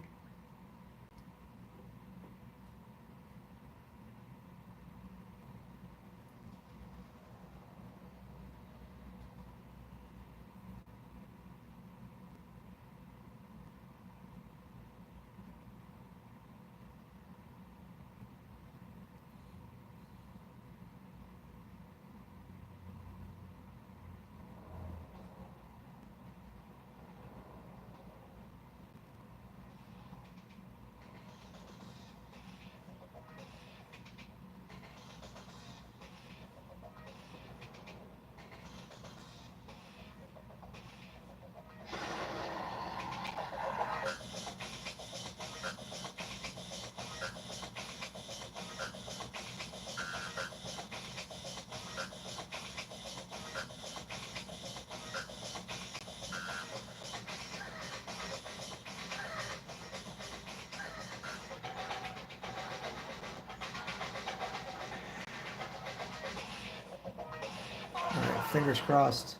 Fingers crossed.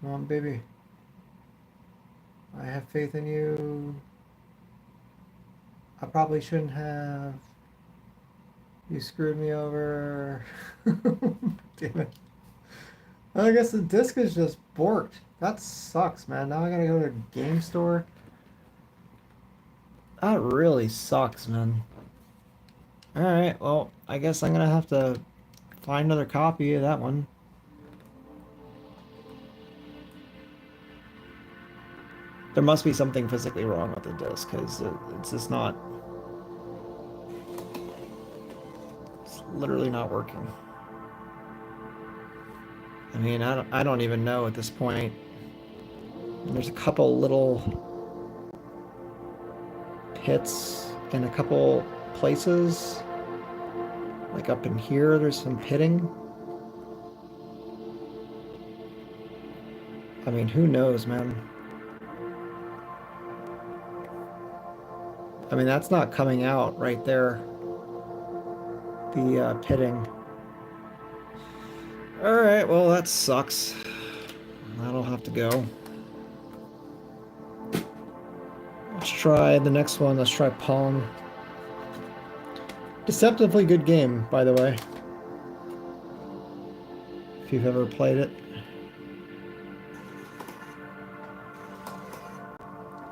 Come on, baby. I have faith in you. I probably shouldn't have. You screwed me over. Damn it. I guess the disc is just borked. That sucks, man. Now I gotta go to a game store. That really sucks, man. Alright, well, I guess I'm gonna have to find another copy of that one. There must be something physically wrong with the disc, because it's just not... It's literally not working. I mean, I don't even know at this point. There's a couple little pits in a couple places. Like up in here, there's some pitting. I mean, who knows, man? I mean, that's not coming out right there. The pitting. Alright, well, that sucks. That'll have to go. Let's try the next one. Let's try Pong. Deceptively good game, by the way. If you've ever played it.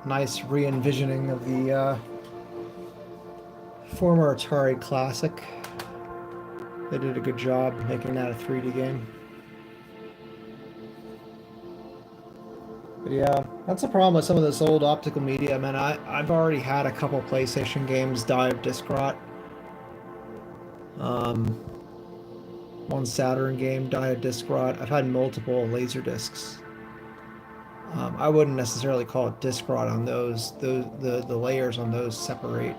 Nice re-envisioning of the former Atari classic. They did a good job making that a 3D game. But yeah, that's the problem with some of this old optical media, man. I've already had a couple PlayStation games die of disc rot. One Saturn game died of disc rot. I've had multiple laser discs. I wouldn't necessarily call it disc rot on those. The layers on those separate.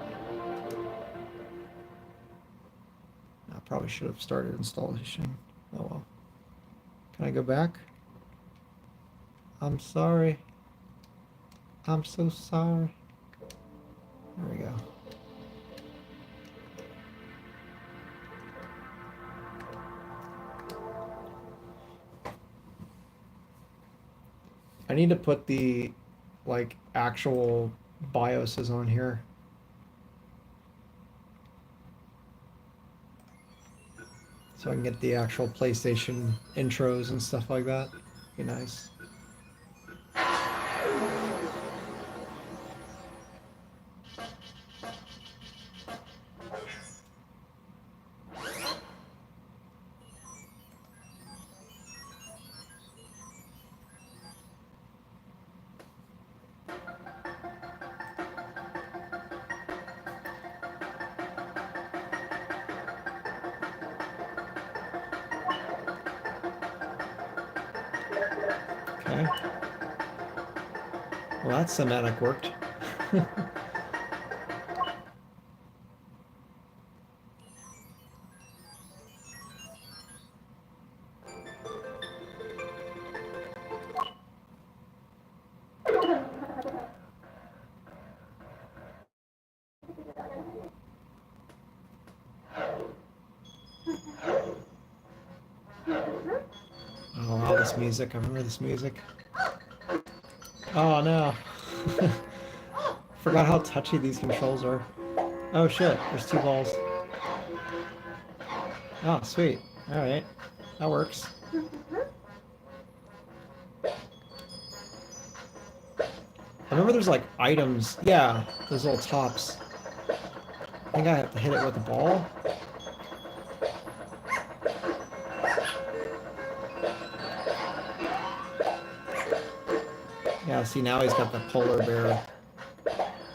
I probably should have started installation. Oh well. Can I go back? I'm sorry. I'm so sorry. There we go. I need to put the, like, actual BIOSes on here. So I can get the actual PlayStation intros and stuff like that. Be nice. Okay. Well, that semantic worked. Oh wow, this music. I remember this music. Oh no. Forgot how touchy these controls are. Oh shit, there's two balls. Oh, sweet. Alright. That works. I remember there's like items. Yeah, those little tops. I think I have to hit it with a ball. Yeah, see now he's got the polar bear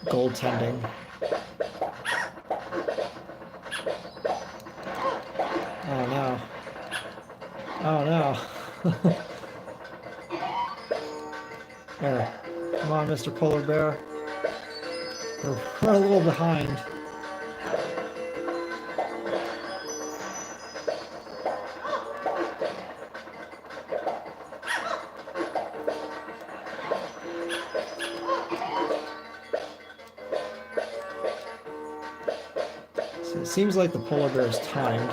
goaltending. Oh no. Oh no. There. Come on, Mr. Polar Bear. We're a little behind. So it seems like the polar bear is timed.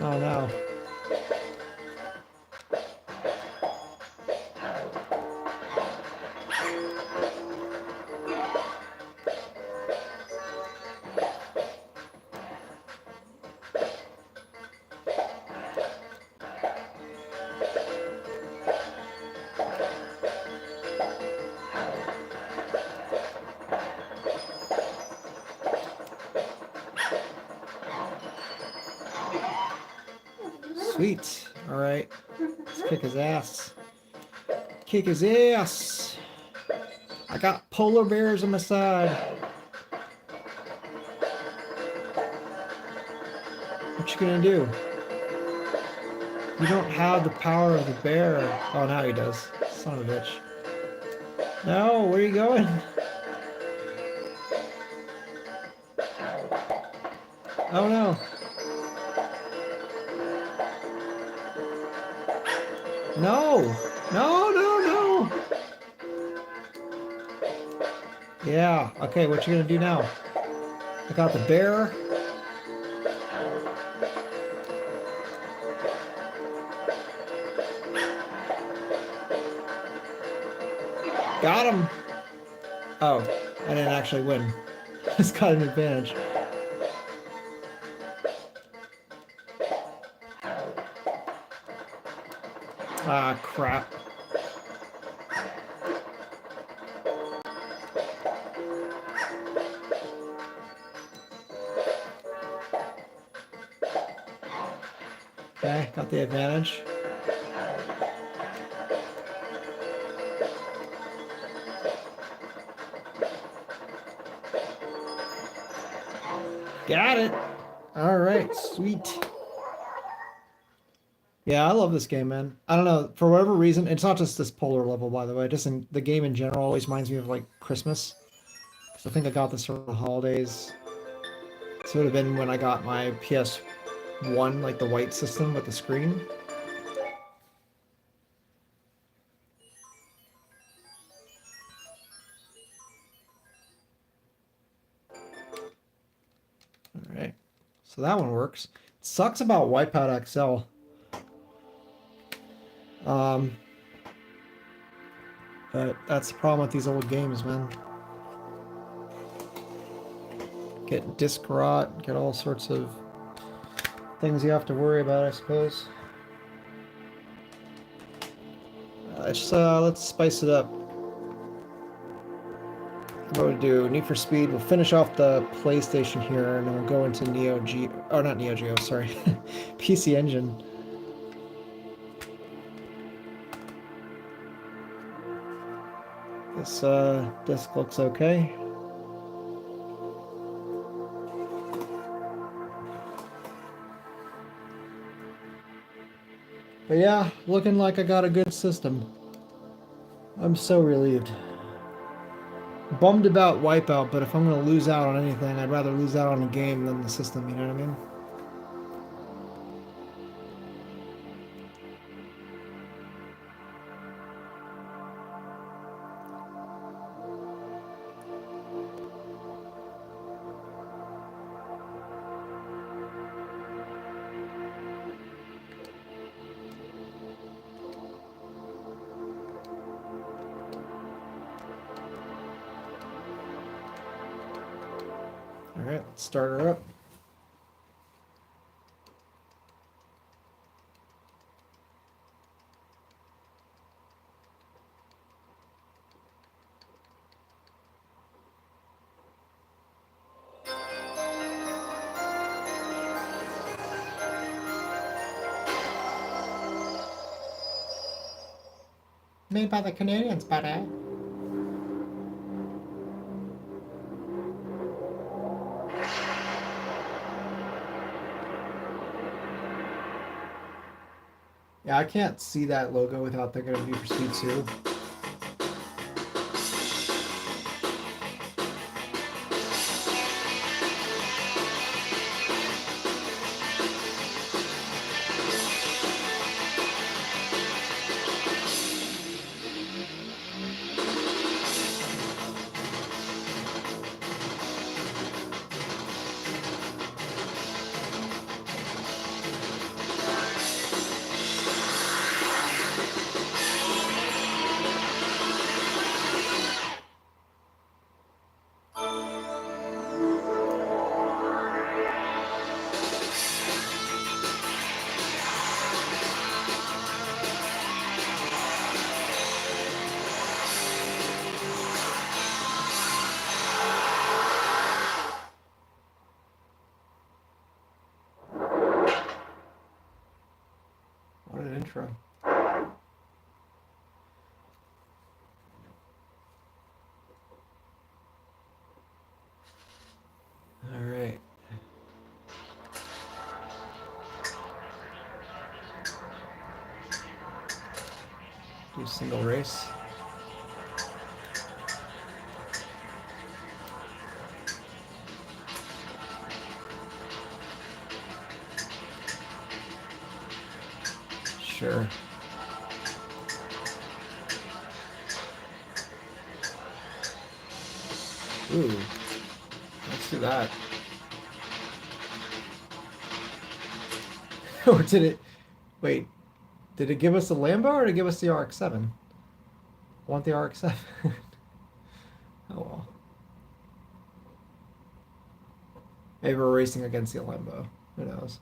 Oh no. Sweet. All right. Let's kick his ass. Kick his ass. I got polar bears on my side. What you gonna do? You don't have the power of the bear. Oh, now he does. Son of a bitch. No, where are you going? Oh no. No! No, no, no! Yeah, okay, what you gonna do now? I got the bear. Got him! Oh, I didn't actually win. Just got an advantage. Ah, crap. Okay, got the advantage. Got it! Alright, sweet. Yeah, I love this game, man. I don't know, for whatever reason, it's not just this polar level, by the way, just in the game in general always reminds me of, like, Christmas. So I think I got this for the holidays. This would have been when I got my PS1, like the white system with the screen. Alright, so that one works. It sucks about Wipeout XL. But that's the problem with these old games, man. Get disc rot, get all sorts of things you have to worry about, I suppose. Let's spice it up. What we'll do, Need for Speed, we'll finish off the PlayStation here, and then we'll go into Neo Geo, oh not Neo Geo, sorry, PC Engine. This disc looks okay. But yeah, looking like I got a good system. I'm so relieved. Bummed about Wipeout, but if I'm going to lose out on anything, I'd rather lose out on a game than the system, you know what I mean? Alright, let's start her up. Made by the Canadians, buddy. Yeah, I can't see that logo without thinking of Need for Speed 2. intro. All right. Do single race. Sure. Ooh, let's do that. Or did it? Wait, did it give us the Lambo or did it give us the RX-7? I want the RX-7. Oh well. Maybe we're racing against the Lambo. Who knows?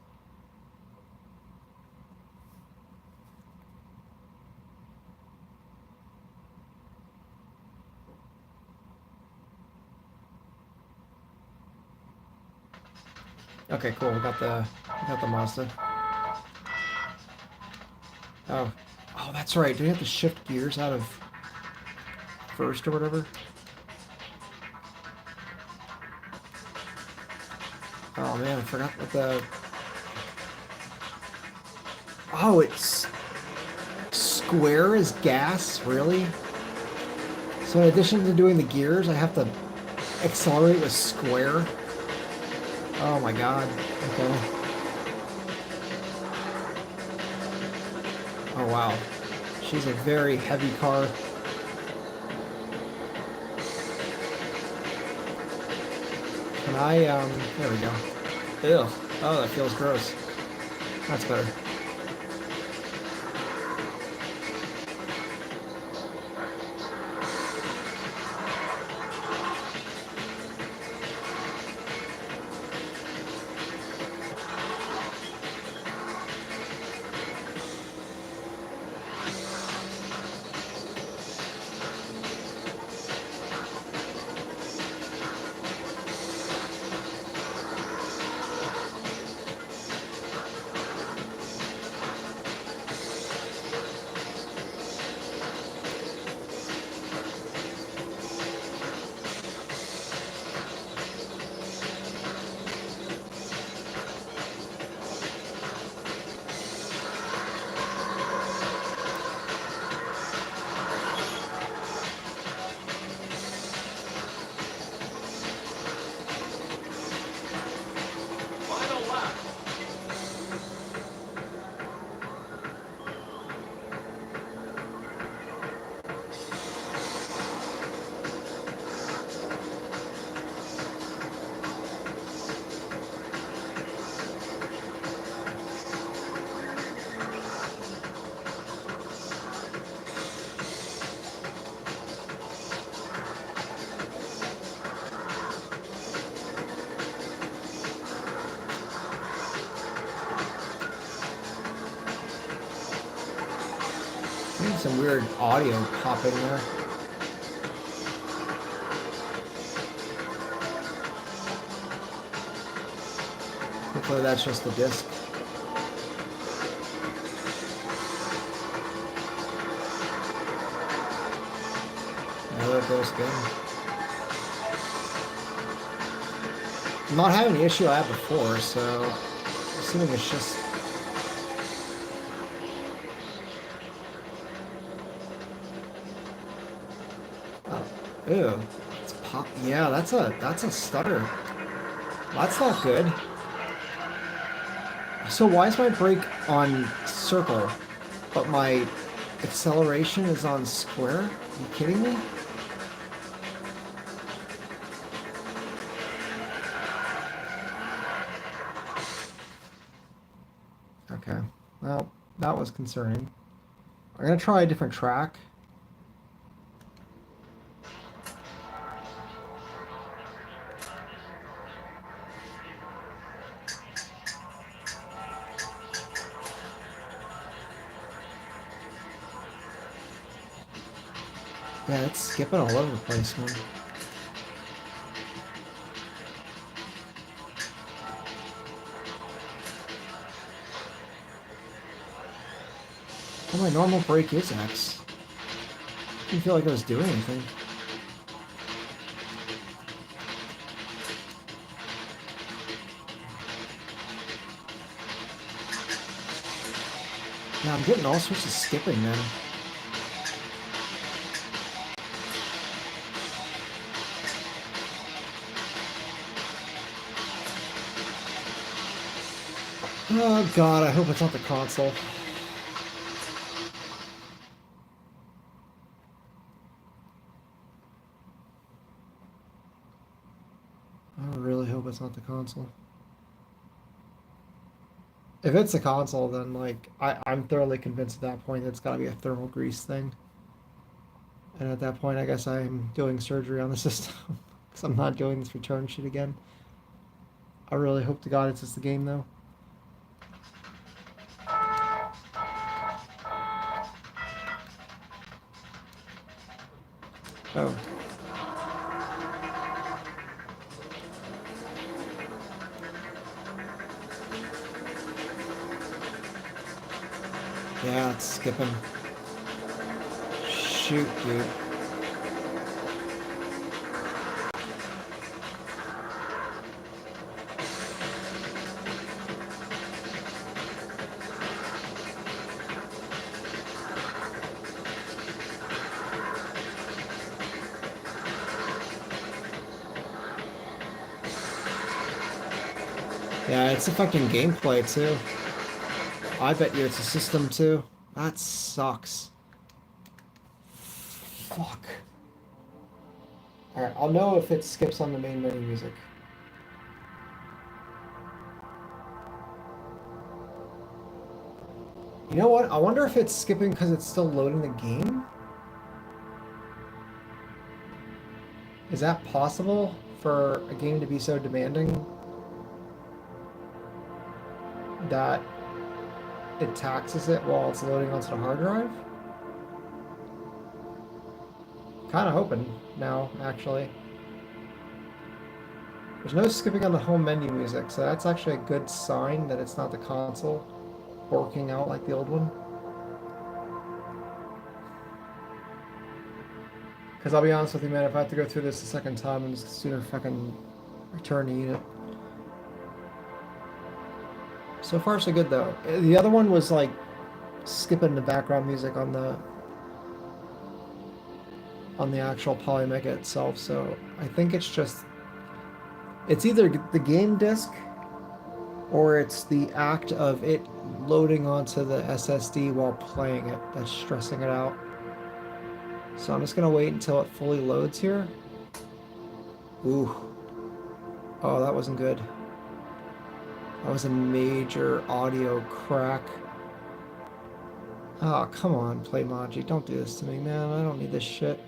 Okay, cool. We got the Mazda. Oh, oh, that's right. Do we have to shift gears out of first or whatever? Oh man, I forgot what the. Oh, it's square is gas, really? So in addition to doing the gears, I have to accelerate with square. Oh my god. Okay. Oh wow. She's a very heavy car. Can I, there we go. Ew. Oh, that feels gross. That's better. Final lap. Need some weird audio popping there. Hopefully that's just the disc. Yeah, there it goes again. I'm not having the issue I had before, so I'm assuming it's just. Oh, ew. It's pop. Yeah, that's a stutter. That's not good. So why is my brake on circle, but my acceleration is on square? Are you kidding me? Okay, well, that was concerning. I'm gonna try a different track. Yeah, it's skipping all over the place, man. Oh, my normal break is X. Didn't feel like I was doing anything. Yeah, I'm getting all sorts of skipping, man. Oh god, I hope it's not the console. I really hope it's not the console. If it's the console, then like I'm thoroughly convinced at that point it's gotta be a thermal grease thing. And at that point I guess I'm doing surgery on the system. Because I'm not doing this return shit again. I really hope to god it's just the game though. Oh. Yeah, it's skipping. Shoot, dude. Yeah, it's a fucking gameplay too. I bet you it's a system too. That sucks. Fuck. Alright, I'll know if it skips on the main menu music. You know what? I wonder if it's skipping because it's still loading the game? Is that possible for a game to be so demanding that it taxes it while it's loading onto the hard drive? Kind of hoping now, actually. There's no skipping on the home menu music, so that's actually a good sign that it's not the console working out like the old one. Because I'll be honest with you, man, if I have to go through this a second time, I'm just sooner fucking return the unit. So far, so good, though. The other one was, like, skipping the background music on the actual Polymega itself, so I think it's just... It's either the game disc, or it's the act of it loading onto the SSD while playing it that's stressing it out. So I'm just gonna wait until it fully loads here. Ooh. Oh, that wasn't good. That was a major audio crack. Oh, come on, Polymega. Don't do this to me, man. I don't need this shit.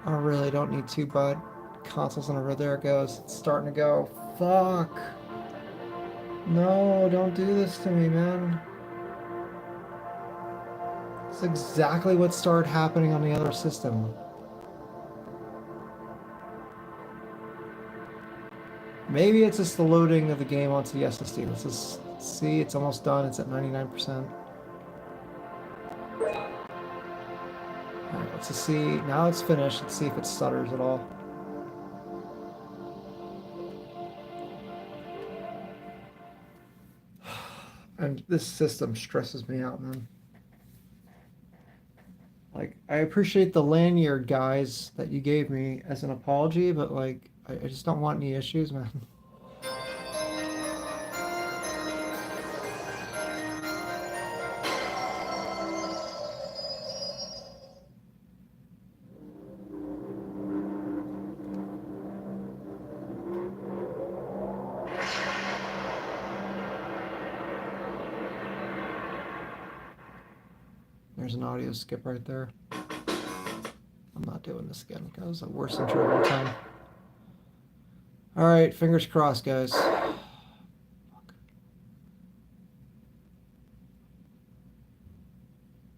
I really don't need to, bud. Console's in a row. There it goes. It's starting to go. Fuck. No, don't do this to me, man. It's exactly what started happening on the other system. Maybe it's just the loading of the game onto the SSD. Let's just see. It's almost done. It's at 99%. Alright, let's just see. Now it's finished. Let's see if it stutters at all. And this system stresses me out, man. Like, I appreciate the lanyard, guys, that you gave me as an apology, but, like, I just don't want any issues, man. There's an audio skip right there. I'm not doing this again. That was the worst intro of all time. Alright, fingers crossed, guys.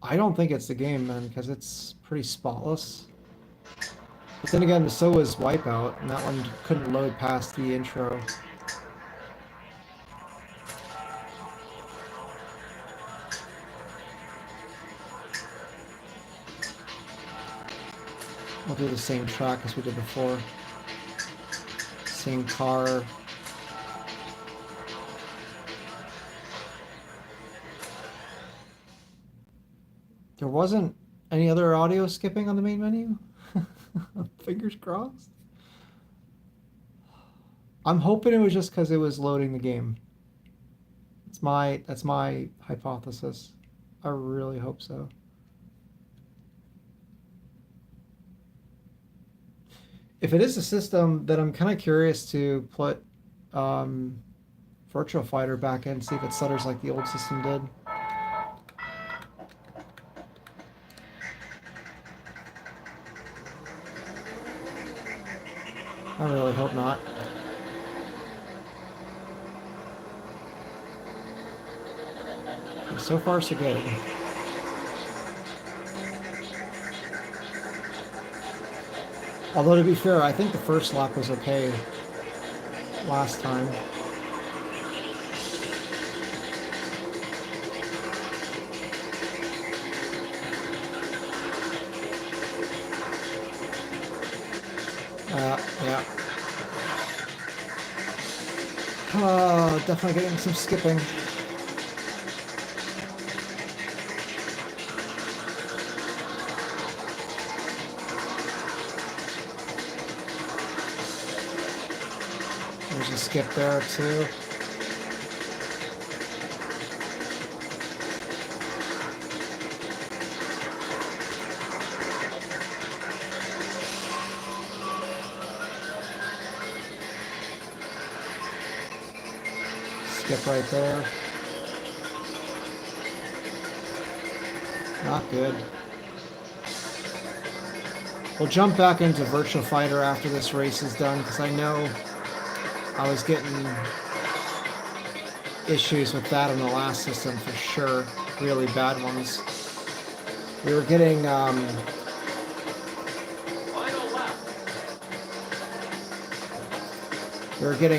I don't think it's the game, man, because it's pretty spotless. But then again, so was Wipeout, and that one couldn't load past the intro. We'll do the same track as we did before. Same car. There wasn't any other audio skipping on the main menu? Fingers crossed. I'm hoping it was just because it was loading the game. That's my hypothesis. I really hope so. If it is a system, then I'm kind of curious to put Virtual Fighter back in, see if it stutters like the old system did. I really hope not. So far, so good. Although, to be fair, I think the first lap was okay last time. Yeah. Definitely getting some skipping. There's a skip there too. Skip right there. Not good. We'll jump back into Virtual Fighter after this race is done, because I know I was getting issues with that on the last system for sure. Really bad ones. We were getting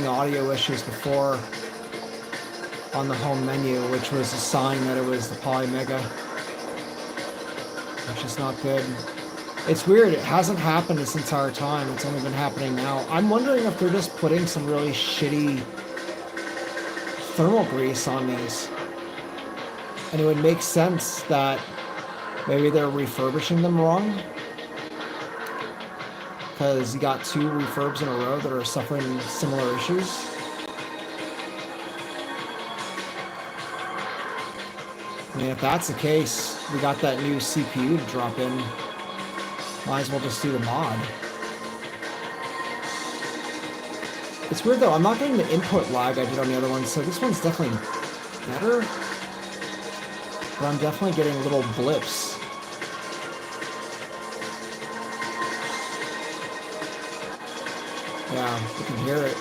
audio issues before on the home menu, which was a sign that it was the Polymega, which is not good. It's weird, it hasn't happened this entire time, it's only been happening now. I'm wondering if they're just putting some really shitty thermal grease on these. And it would make sense that maybe they're refurbishing them wrong, because you got 2 refurbs in a row that are suffering similar issues. I mean, if that's the case, we got that new CPU to drop in. Might as well just do the mod. It's weird though, I'm not getting the input lag I did on the other one, so this one's definitely better. But I'm definitely getting little blips. Yeah, you can hear it.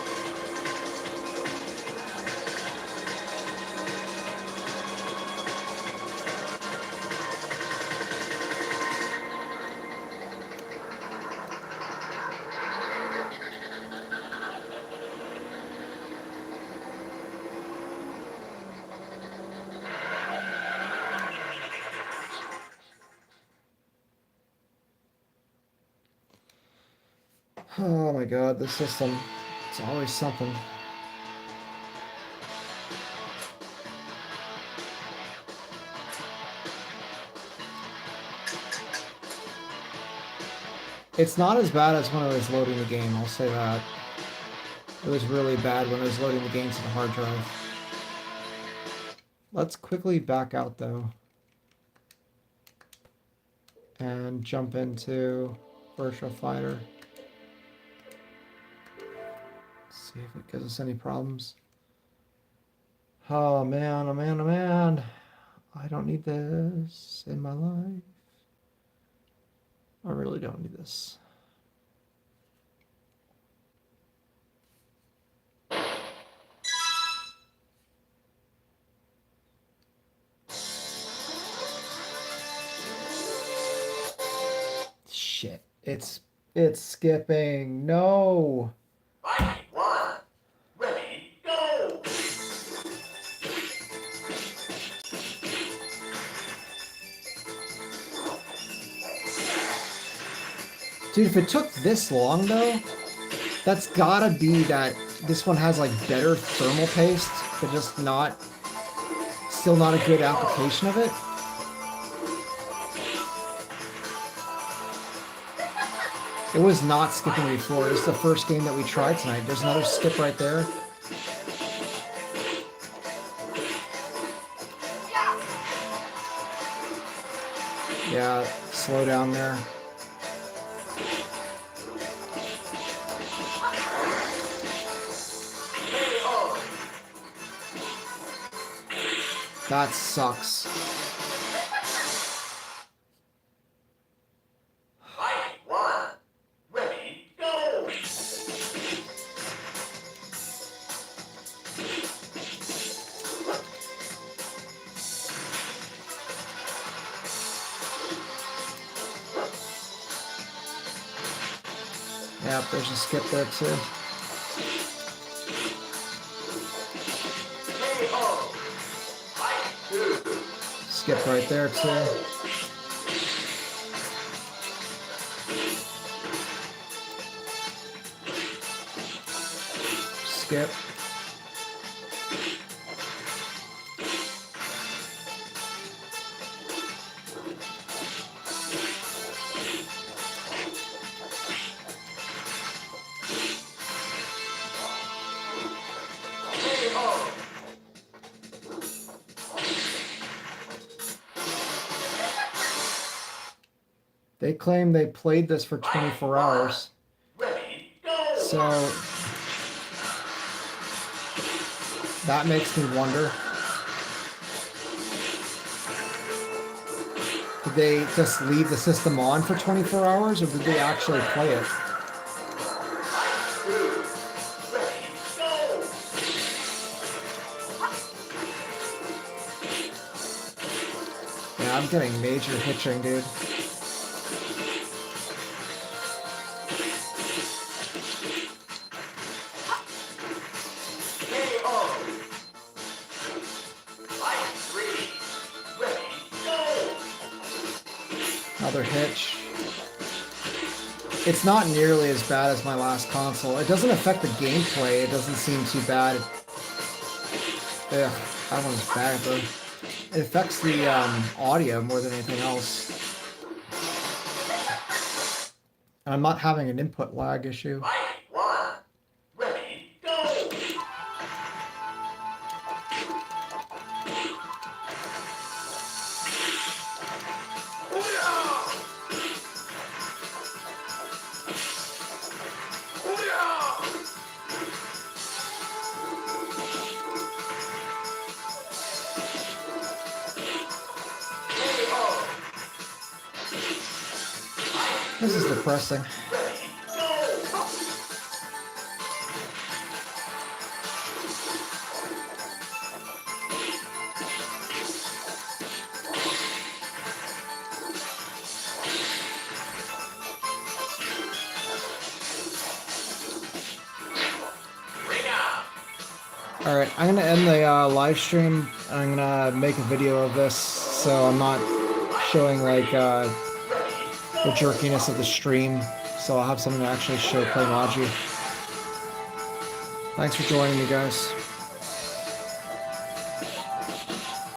Oh my god, this system, it's always something. It's not as bad as when I was loading the game, I'll say that. It was really bad when I was loading the game to the hard drive. Let's quickly back out though. And jump into Virtual Fighter. See if it gives us any problems. Oh man, oh man, oh man. I don't need this in my life. I really don't need this. Shit. It's skipping. No. Right, 1, ready, go! Dude, if it took this long though, that's gotta be that this one has like better thermal paste, but just not, still not a good application of it. It was not skipping before. This is the first game that we tried tonight. There's another skip right there. Yeah, slow down there. That sucks. Fight one. Ready, go! Yep, there's a skip there too. KO. Fight two. Skip right there too. Skip. KO. They claim they played this for 24 hours. Ready, go! So that makes me wonder. Did they just leave the system on for 24 hours or did they actually play it? Two. Ready, go! Yeah, I'm getting major hitching, dude. KO. Fight three. Ready, go! Another hitch. It's not nearly as bad as my last console. It doesn't affect the gameplay. It doesn't seem too bad. Ugh, that one's bad though. It affects the audio more than anything else. And I'm not having an input lag issue. Fight one. Ready, go! KO. This is depressing. Ready, go! Ring out. Alright, I'm gonna end the live stream. I'm gonna make a video of this so I'm not showing like the jerkiness of the stream. So I'll have something to actually show Polymega. Thanks for joining me, guys.